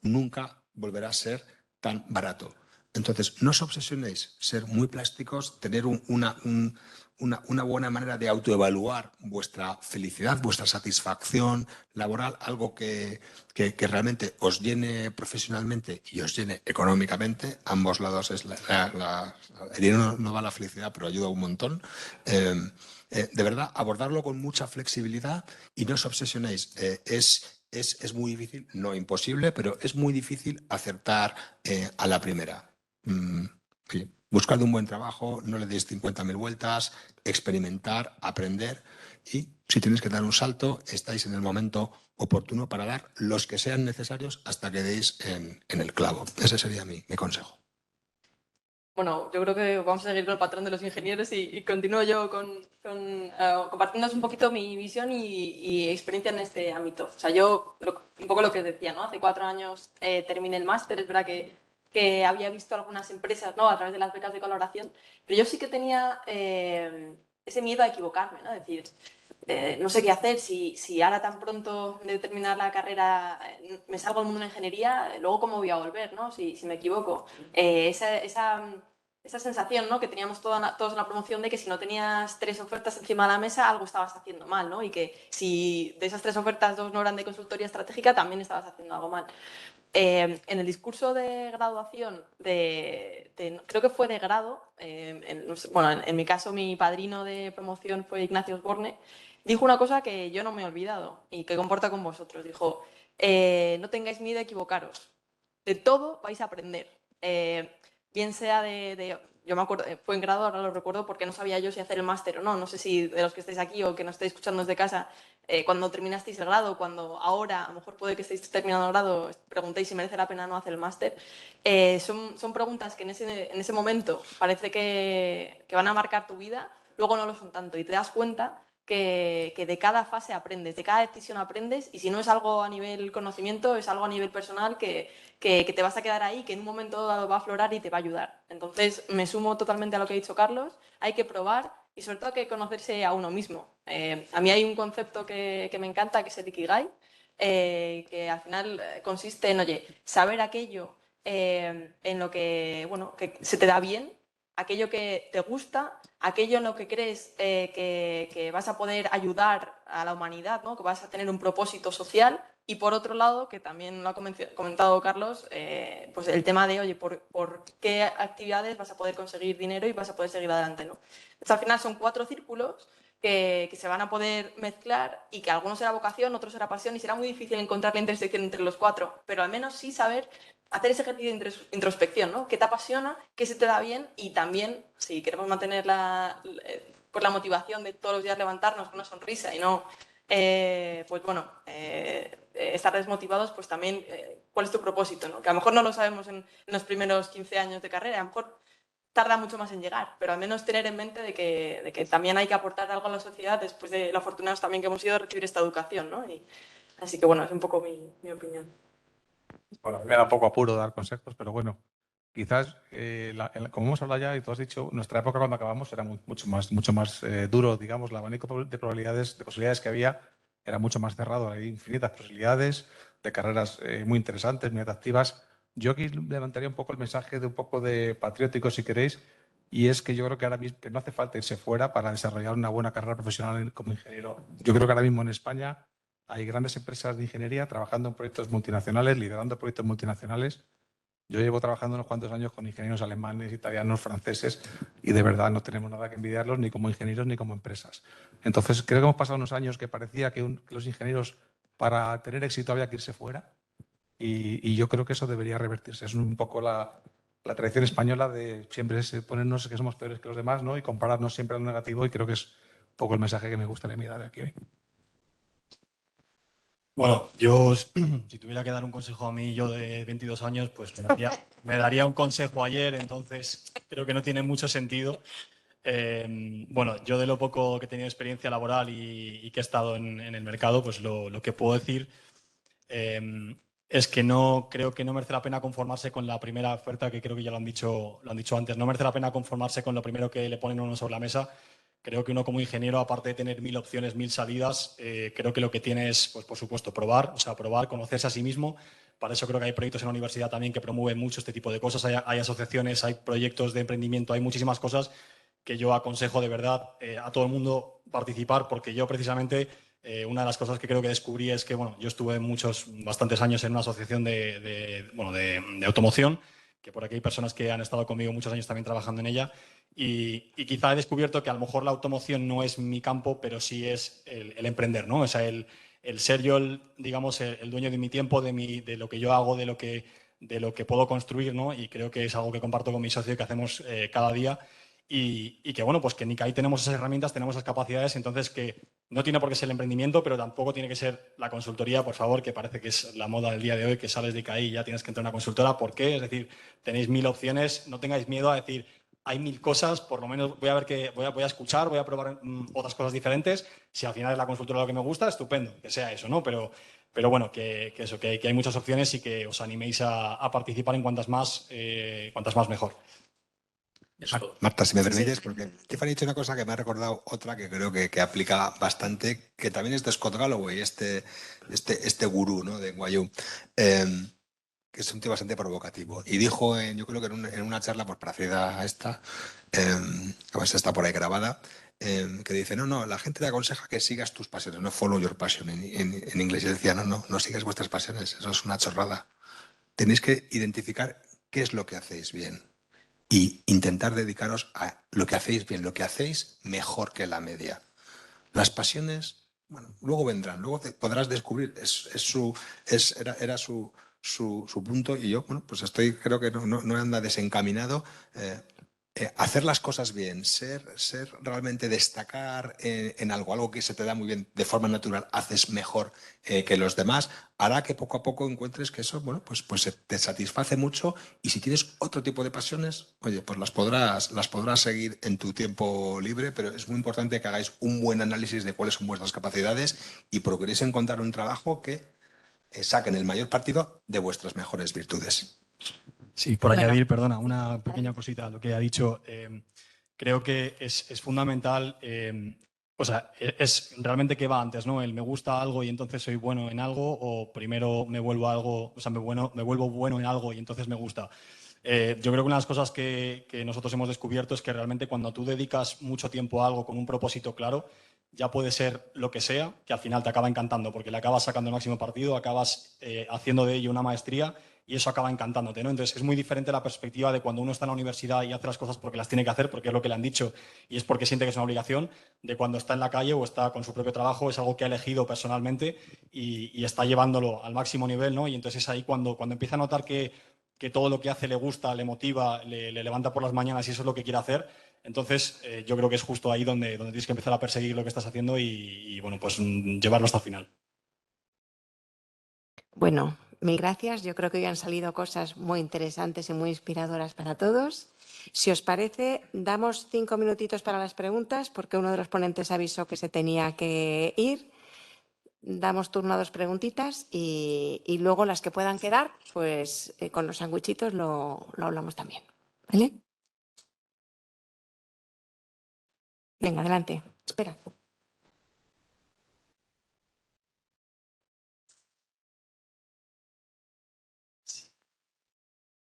nunca volverá a ser tan barato. Entonces, no os obsesionéis, ser muy plásticos, tener una buena manera de autoevaluar vuestra felicidad, vuestra satisfacción laboral, algo que realmente os llene profesionalmente y os llene económicamente. Ambos lados es el dinero no va a la felicidad, pero ayuda un montón. De verdad, abordarlo con mucha flexibilidad y no os obsesionéis. Es muy difícil, no imposible, pero es muy difícil acertar a la primera. Oye, buscad un buen trabajo, no le deis 50.000 vueltas, experimentar, aprender, y si tenéis que dar un salto, estáis en el momento oportuno para dar los que sean necesarios hasta que deis en el clavo. Ese sería mi consejo. Bueno, yo creo que vamos a seguir con el patrón de los ingenieros y continúo yo compartiéndoos un poquito mi visión y experiencia en este ámbito. O sea, un poco lo que os decía, ¿no? Hace 4 años terminé el máster, es verdad que había visto algunas empresas, ¿no? A través de las becas de colaboración, pero yo sí que tenía ese miedo a equivocarme, ¿no? Es decir, no sé qué hacer, si ahora tan pronto de terminar la carrera me salgo al mundo de la ingeniería, luego cómo voy a volver, ¿no? Si me equivoco. Esa sensación, ¿no? Que teníamos todos en la promoción de que si no tenías 3 ofertas encima de la mesa, algo estabas haciendo mal, ¿no? Y que si de esas 3 ofertas 2 no eran de consultoría estratégica, también estabas haciendo algo mal. En el discurso de graduación, creo que fue de grado, en mi caso mi padrino de promoción fue Ignacio Osborne, dijo una cosa que yo no me he olvidado y que comporta con vosotros. Dijo, no tengáis miedo a equivocaros, de todo vais a aprender. Bien sea yo me acuerdo, fue en grado, ahora lo recuerdo porque no sabía yo si hacer el máster o no. No sé si de los que estáis aquí o que nos estáis escuchando desde casa, cuando terminasteis el grado, cuando ahora, a lo mejor puede que estéis terminando el grado, preguntéis si merece la pena no hacer el máster. Son preguntas que en ese momento parece que van a marcar tu vida, luego no lo son tanto y te das cuenta que de cada fase aprendes, de cada decisión aprendes, y si no es algo a nivel conocimiento, es algo a nivel personal que te vas a quedar ahí, que en un momento dado va a aflorar y te va a ayudar. Entonces, me sumo totalmente a lo que ha dicho Carlos, hay que probar y sobre todo hay que conocerse a uno mismo. A mí hay un concepto que me encanta, que es el Ikigai, que al final consiste en, oye, saber aquello en lo que se te da bien, aquello que te gusta, aquello en lo que crees que vas a poder ayudar a la humanidad, ¿no? Que vas a tener un propósito social, Y por otro lado, que también lo ha comentado Carlos, pues el tema de, oye, ¿por qué actividades vas a poder conseguir dinero y vas a poder seguir adelante, ¿no? Entonces, al final son 4 círculos que se van a poder mezclar y que algunos será vocación, otros será pasión y será muy difícil encontrar la intersección entre los 4, pero al menos sí saber hacer ese ejercicio de introspección, ¿no? ¿Qué te apasiona? ¿Qué se te da bien? Y también, si queremos mantener pues la motivación de todos los días levantarnos con una sonrisa y no, pues bueno, estar desmotivados, pues también, ¿cuál es tu propósito? ¿No? Que a lo mejor no lo sabemos en los primeros 15 años de carrera, a lo mejor tarda mucho más en llegar, pero al menos tener en mente de que también hay que aportar algo a la sociedad después de lo afortunados también que hemos sido de recibir esta educación, ¿no? Así que bueno, es un poco mi opinión. Bueno, me da un poco apuro dar consejos, pero bueno, quizás, como hemos hablado ya y tú has dicho, nuestra época cuando acabamos era mucho más duro, digamos, el abanico de probabilidades, de posibilidades que había era mucho más cerrado, hay infinitas posibilidades de carreras muy interesantes, muy atractivas. Yo aquí levantaría un poco el mensaje de un poco de patriótico, si queréis, y es que yo creo que ahora mismo que no hace falta irse fuera para desarrollar una buena carrera profesional como ingeniero. Yo creo que ahora mismo en España hay grandes empresas de ingeniería trabajando en proyectos multinacionales, liderando proyectos multinacionales. Yo llevo trabajando unos cuantos años con ingenieros alemanes, italianos, franceses y de verdad no tenemos nada que envidiarlos ni como ingenieros ni como empresas. Entonces creo que hemos pasado unos años que parecía que los ingenieros para tener éxito había que irse fuera y yo creo que eso debería revertirse. Es un poco la tradición española de siempre ponernos que somos peores que los demás, ¿no? Y compararnos siempre a lo negativo y creo que es un poco el mensaje que me gustaría dar aquí hoy. Bueno, yo, si tuviera que dar un consejo a mí, yo de 22 años, pues me daría un consejo ayer, entonces creo que no tiene mucho sentido. Bueno, yo de lo poco que he tenido experiencia laboral y que he estado en el mercado, pues lo que puedo decir es que creo que no merece la pena conformarse con la primera oferta, que creo que ya lo han dicho antes, no merece la pena conformarse con lo primero que le ponen a uno sobre la mesa. Creo que uno como ingeniero, aparte de tener 1000 opciones, 1000 salidas, creo que lo que tiene es, pues, por supuesto, probar, conocerse a sí mismo. Para eso creo que hay proyectos en la universidad también que promueven mucho este tipo de cosas. Hay asociaciones, hay proyectos de emprendimiento, hay muchísimas cosas que yo aconsejo de verdad a todo el mundo participar, porque yo precisamente una de las cosas que creo que descubrí es que, bueno, yo estuve bastantes años en una asociación de automoción, que por aquí hay personas que han estado conmigo muchos años también trabajando en ella, y quizá he descubierto que a lo mejor la automoción no es mi campo, pero sí es el emprender, ¿no? O sea, el ser yo, digamos, el dueño de mi tiempo, de lo que yo hago, de lo que puedo construir, ¿no? Y creo que es algo que comparto con mi socio y que hacemos cada día. Y que, bueno, pues que ahí tenemos esas herramientas, tenemos esas capacidades, entonces que no tiene por qué ser el emprendimiento, pero tampoco tiene que ser la consultoría, por favor, que parece que es la moda del día de hoy, que sales de ICAI y ya tienes que entrar a una consultora. ¿Por qué? Es decir, tenéis 1000 opciones, no tengáis miedo a decir, hay 1000 cosas, por lo menos voy a escuchar, voy a probar otras cosas diferentes. Si al final es la consultora lo que me gusta, estupendo, que sea eso, ¿no? Pero bueno, que hay muchas opciones y que os animéis a participar en cuantas más mejor. Marta, si me permites, porque Tiffany ha dicho una cosa que me ha recordado otra que creo que aplica bastante, que también es de Scott Galloway, este gurú, ¿no? De NYU, que es un tío bastante provocativo. Y dijo, yo creo que en una charla, pues parecida a esta, a ver si está por ahí grabada, que dice, no, la gente te aconseja que sigas tus pasiones, no follow your passion en inglés. Y decía, no sigas vuestras pasiones, eso es una chorrada. Tenéis que identificar qué es lo que hacéis bien y intentar dedicaros a lo que hacéis bien, lo que hacéis mejor que la media. Las pasiones, bueno, luego vendrán, luego podrás descubrir, era su punto y yo, bueno, pues creo que no anda desencaminado. Hacer las cosas bien, ser realmente destacar en algo que se te da muy bien de forma natural, haces mejor que los demás, hará que poco a poco encuentres que eso, bueno, pues te satisface mucho y si tienes otro tipo de pasiones, oye, pues las podrás seguir en tu tiempo libre, pero es muy importante que hagáis un buen análisis de cuáles son vuestras capacidades y procuréis encontrar un trabajo que saquen el mayor partido de vuestras mejores virtudes. Sí, por añadir, perdona, una pequeña cosita a lo que ha dicho. Creo que es fundamental, o sea, es realmente que va antes, ¿no? El me gusta algo y entonces soy bueno en algo, o primero me vuelvo algo, o sea, me vuelvo bueno en algo y entonces me gusta. Yo creo que una de las cosas que nosotros hemos descubierto es que realmente cuando tú dedicas mucho tiempo a algo con un propósito claro, ya puede ser lo que sea, que al final te acaba encantando, porque le acabas sacando el máximo partido, acabas haciendo de ello una maestría y eso acaba encantándote, ¿no? Entonces es muy diferente la perspectiva de cuando uno está en la universidad y hace las cosas porque las tiene que hacer, porque es lo que le han dicho y es porque siente que es una obligación, de cuando está en la calle o está con su propio trabajo, es algo que ha elegido personalmente y está llevándolo al máximo nivel, ¿no? Y entonces es ahí cuando empieza a notar que todo lo que hace le gusta, le motiva, le levanta por las mañanas y eso es lo que quiere hacer. Entonces, yo creo que es justo ahí donde tienes que empezar a perseguir lo que estás haciendo y bueno, pues llevarlo hasta el final. Bueno, mil gracias. Yo creo que hoy han salido cosas muy interesantes y muy inspiradoras para todos. Si os parece, damos 5 minutitos para las preguntas, porque uno de los ponentes avisó que se tenía que ir. Damos turno a 2 preguntitas y luego las que puedan quedar, pues con los sandwichitos lo hablamos también. ¿Vale? Venga, adelante. Espera.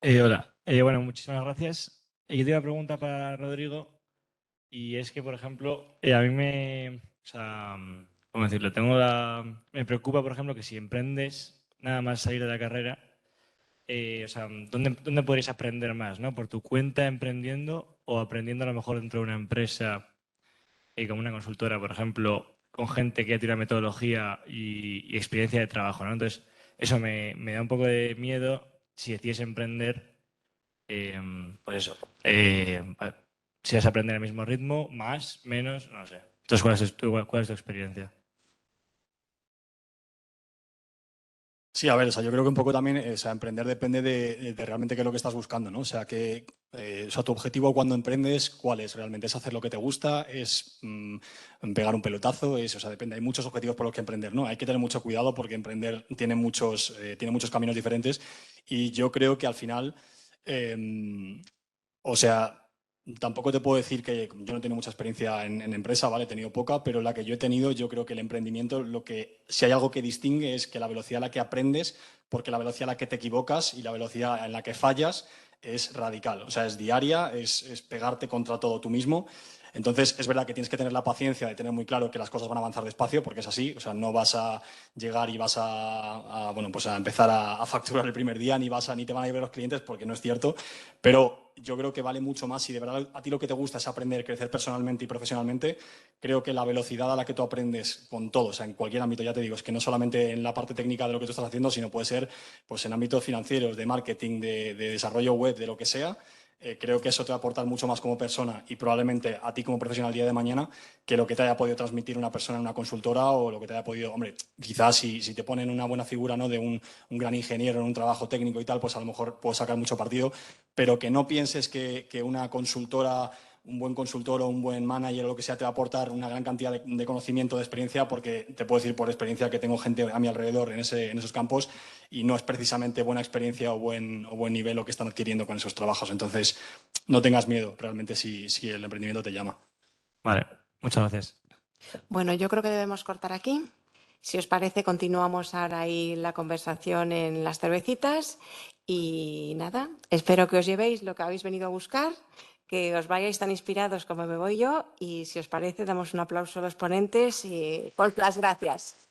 Hola, bueno, muchísimas gracias. Yo tengo una pregunta para Rodrigo y es que, por ejemplo, a mí o sea, ¿cómo decirlo? Me preocupa, por ejemplo, que si emprendes nada más salir de la carrera, o sea, ¿dónde podrías aprender más, ¿no? ¿Por tu cuenta emprendiendo o aprendiendo a lo mejor dentro de una empresa como una consultora, por ejemplo, con gente que ya tiene metodología y experiencia de trabajo, ¿no? Entonces, eso me da un poco de miedo si decides emprender. Pues eso. Si vas a aprender al mismo ritmo, más, menos, no sé. Entonces, cuál es tu experiencia? Sí, a ver, o sea, yo creo que un poco también, o sea, emprender depende de realmente qué es lo que estás buscando, ¿no? O sea, o sea, tu objetivo cuando emprendes, ¿cuál es realmente? ¿Es hacer lo que te gusta? ¿Es pegar un pelotazo? O sea, depende. Hay muchos objetivos por los que emprender, ¿no? Hay que tener mucho cuidado porque emprender tiene muchos caminos diferentes y yo creo que al final, o sea, tampoco te puedo decir que yo no tengo mucha experiencia en empresa, ¿vale? He tenido poca, pero la que yo he tenido, yo creo que el emprendimiento, si hay algo que distingue es que la velocidad a la que aprendes, porque la velocidad a la que te equivocas y la velocidad en la que fallas es radical. O sea, es diaria, es pegarte contra todo tú mismo. Entonces, es verdad que tienes que tener la paciencia de tener muy claro que las cosas van a avanzar despacio, porque es así. O sea, no vas a llegar y vas bueno, pues a empezar a facturar el primer día, ni te van a ir los clientes, porque no es cierto. Pero yo creo que vale mucho más. Si de verdad a ti lo que te gusta es aprender, crecer personalmente y profesionalmente, creo que la velocidad a la que tú aprendes con todo, o sea, en cualquier ámbito, ya te digo, es que no solamente en la parte técnica de lo que tú estás haciendo, sino puede ser pues, en ámbitos financieros, de marketing, de desarrollo web, de lo que sea. Creo que eso te va a aportar mucho más como persona y probablemente a ti como profesional el día de mañana que lo que te haya podido transmitir una persona en una consultora o lo que te haya podido, hombre, quizás si te ponen una buena figura, ¿no? De un gran ingeniero en un trabajo técnico y tal, pues a lo mejor puedes sacar mucho partido, pero que no pienses que una consultora, un buen consultor o un buen manager o lo que sea te va a aportar una gran cantidad de conocimiento, de experiencia, porque te puedo decir por experiencia que tengo gente a mi alrededor en esos campos y no es precisamente buena experiencia o buen nivel lo que están adquiriendo con esos trabajos. Entonces, no tengas miedo realmente si el emprendimiento te llama. Vale, muchas gracias. Bueno, yo creo que debemos cortar aquí. Si os parece, continuamos ahora ahí la conversación en las cervecitas. Y nada, espero que os llevéis lo que habéis venido a buscar, que os vayáis tan inspirados como me voy yo. Y si os parece, damos un aplauso a los ponentes y por las gracias.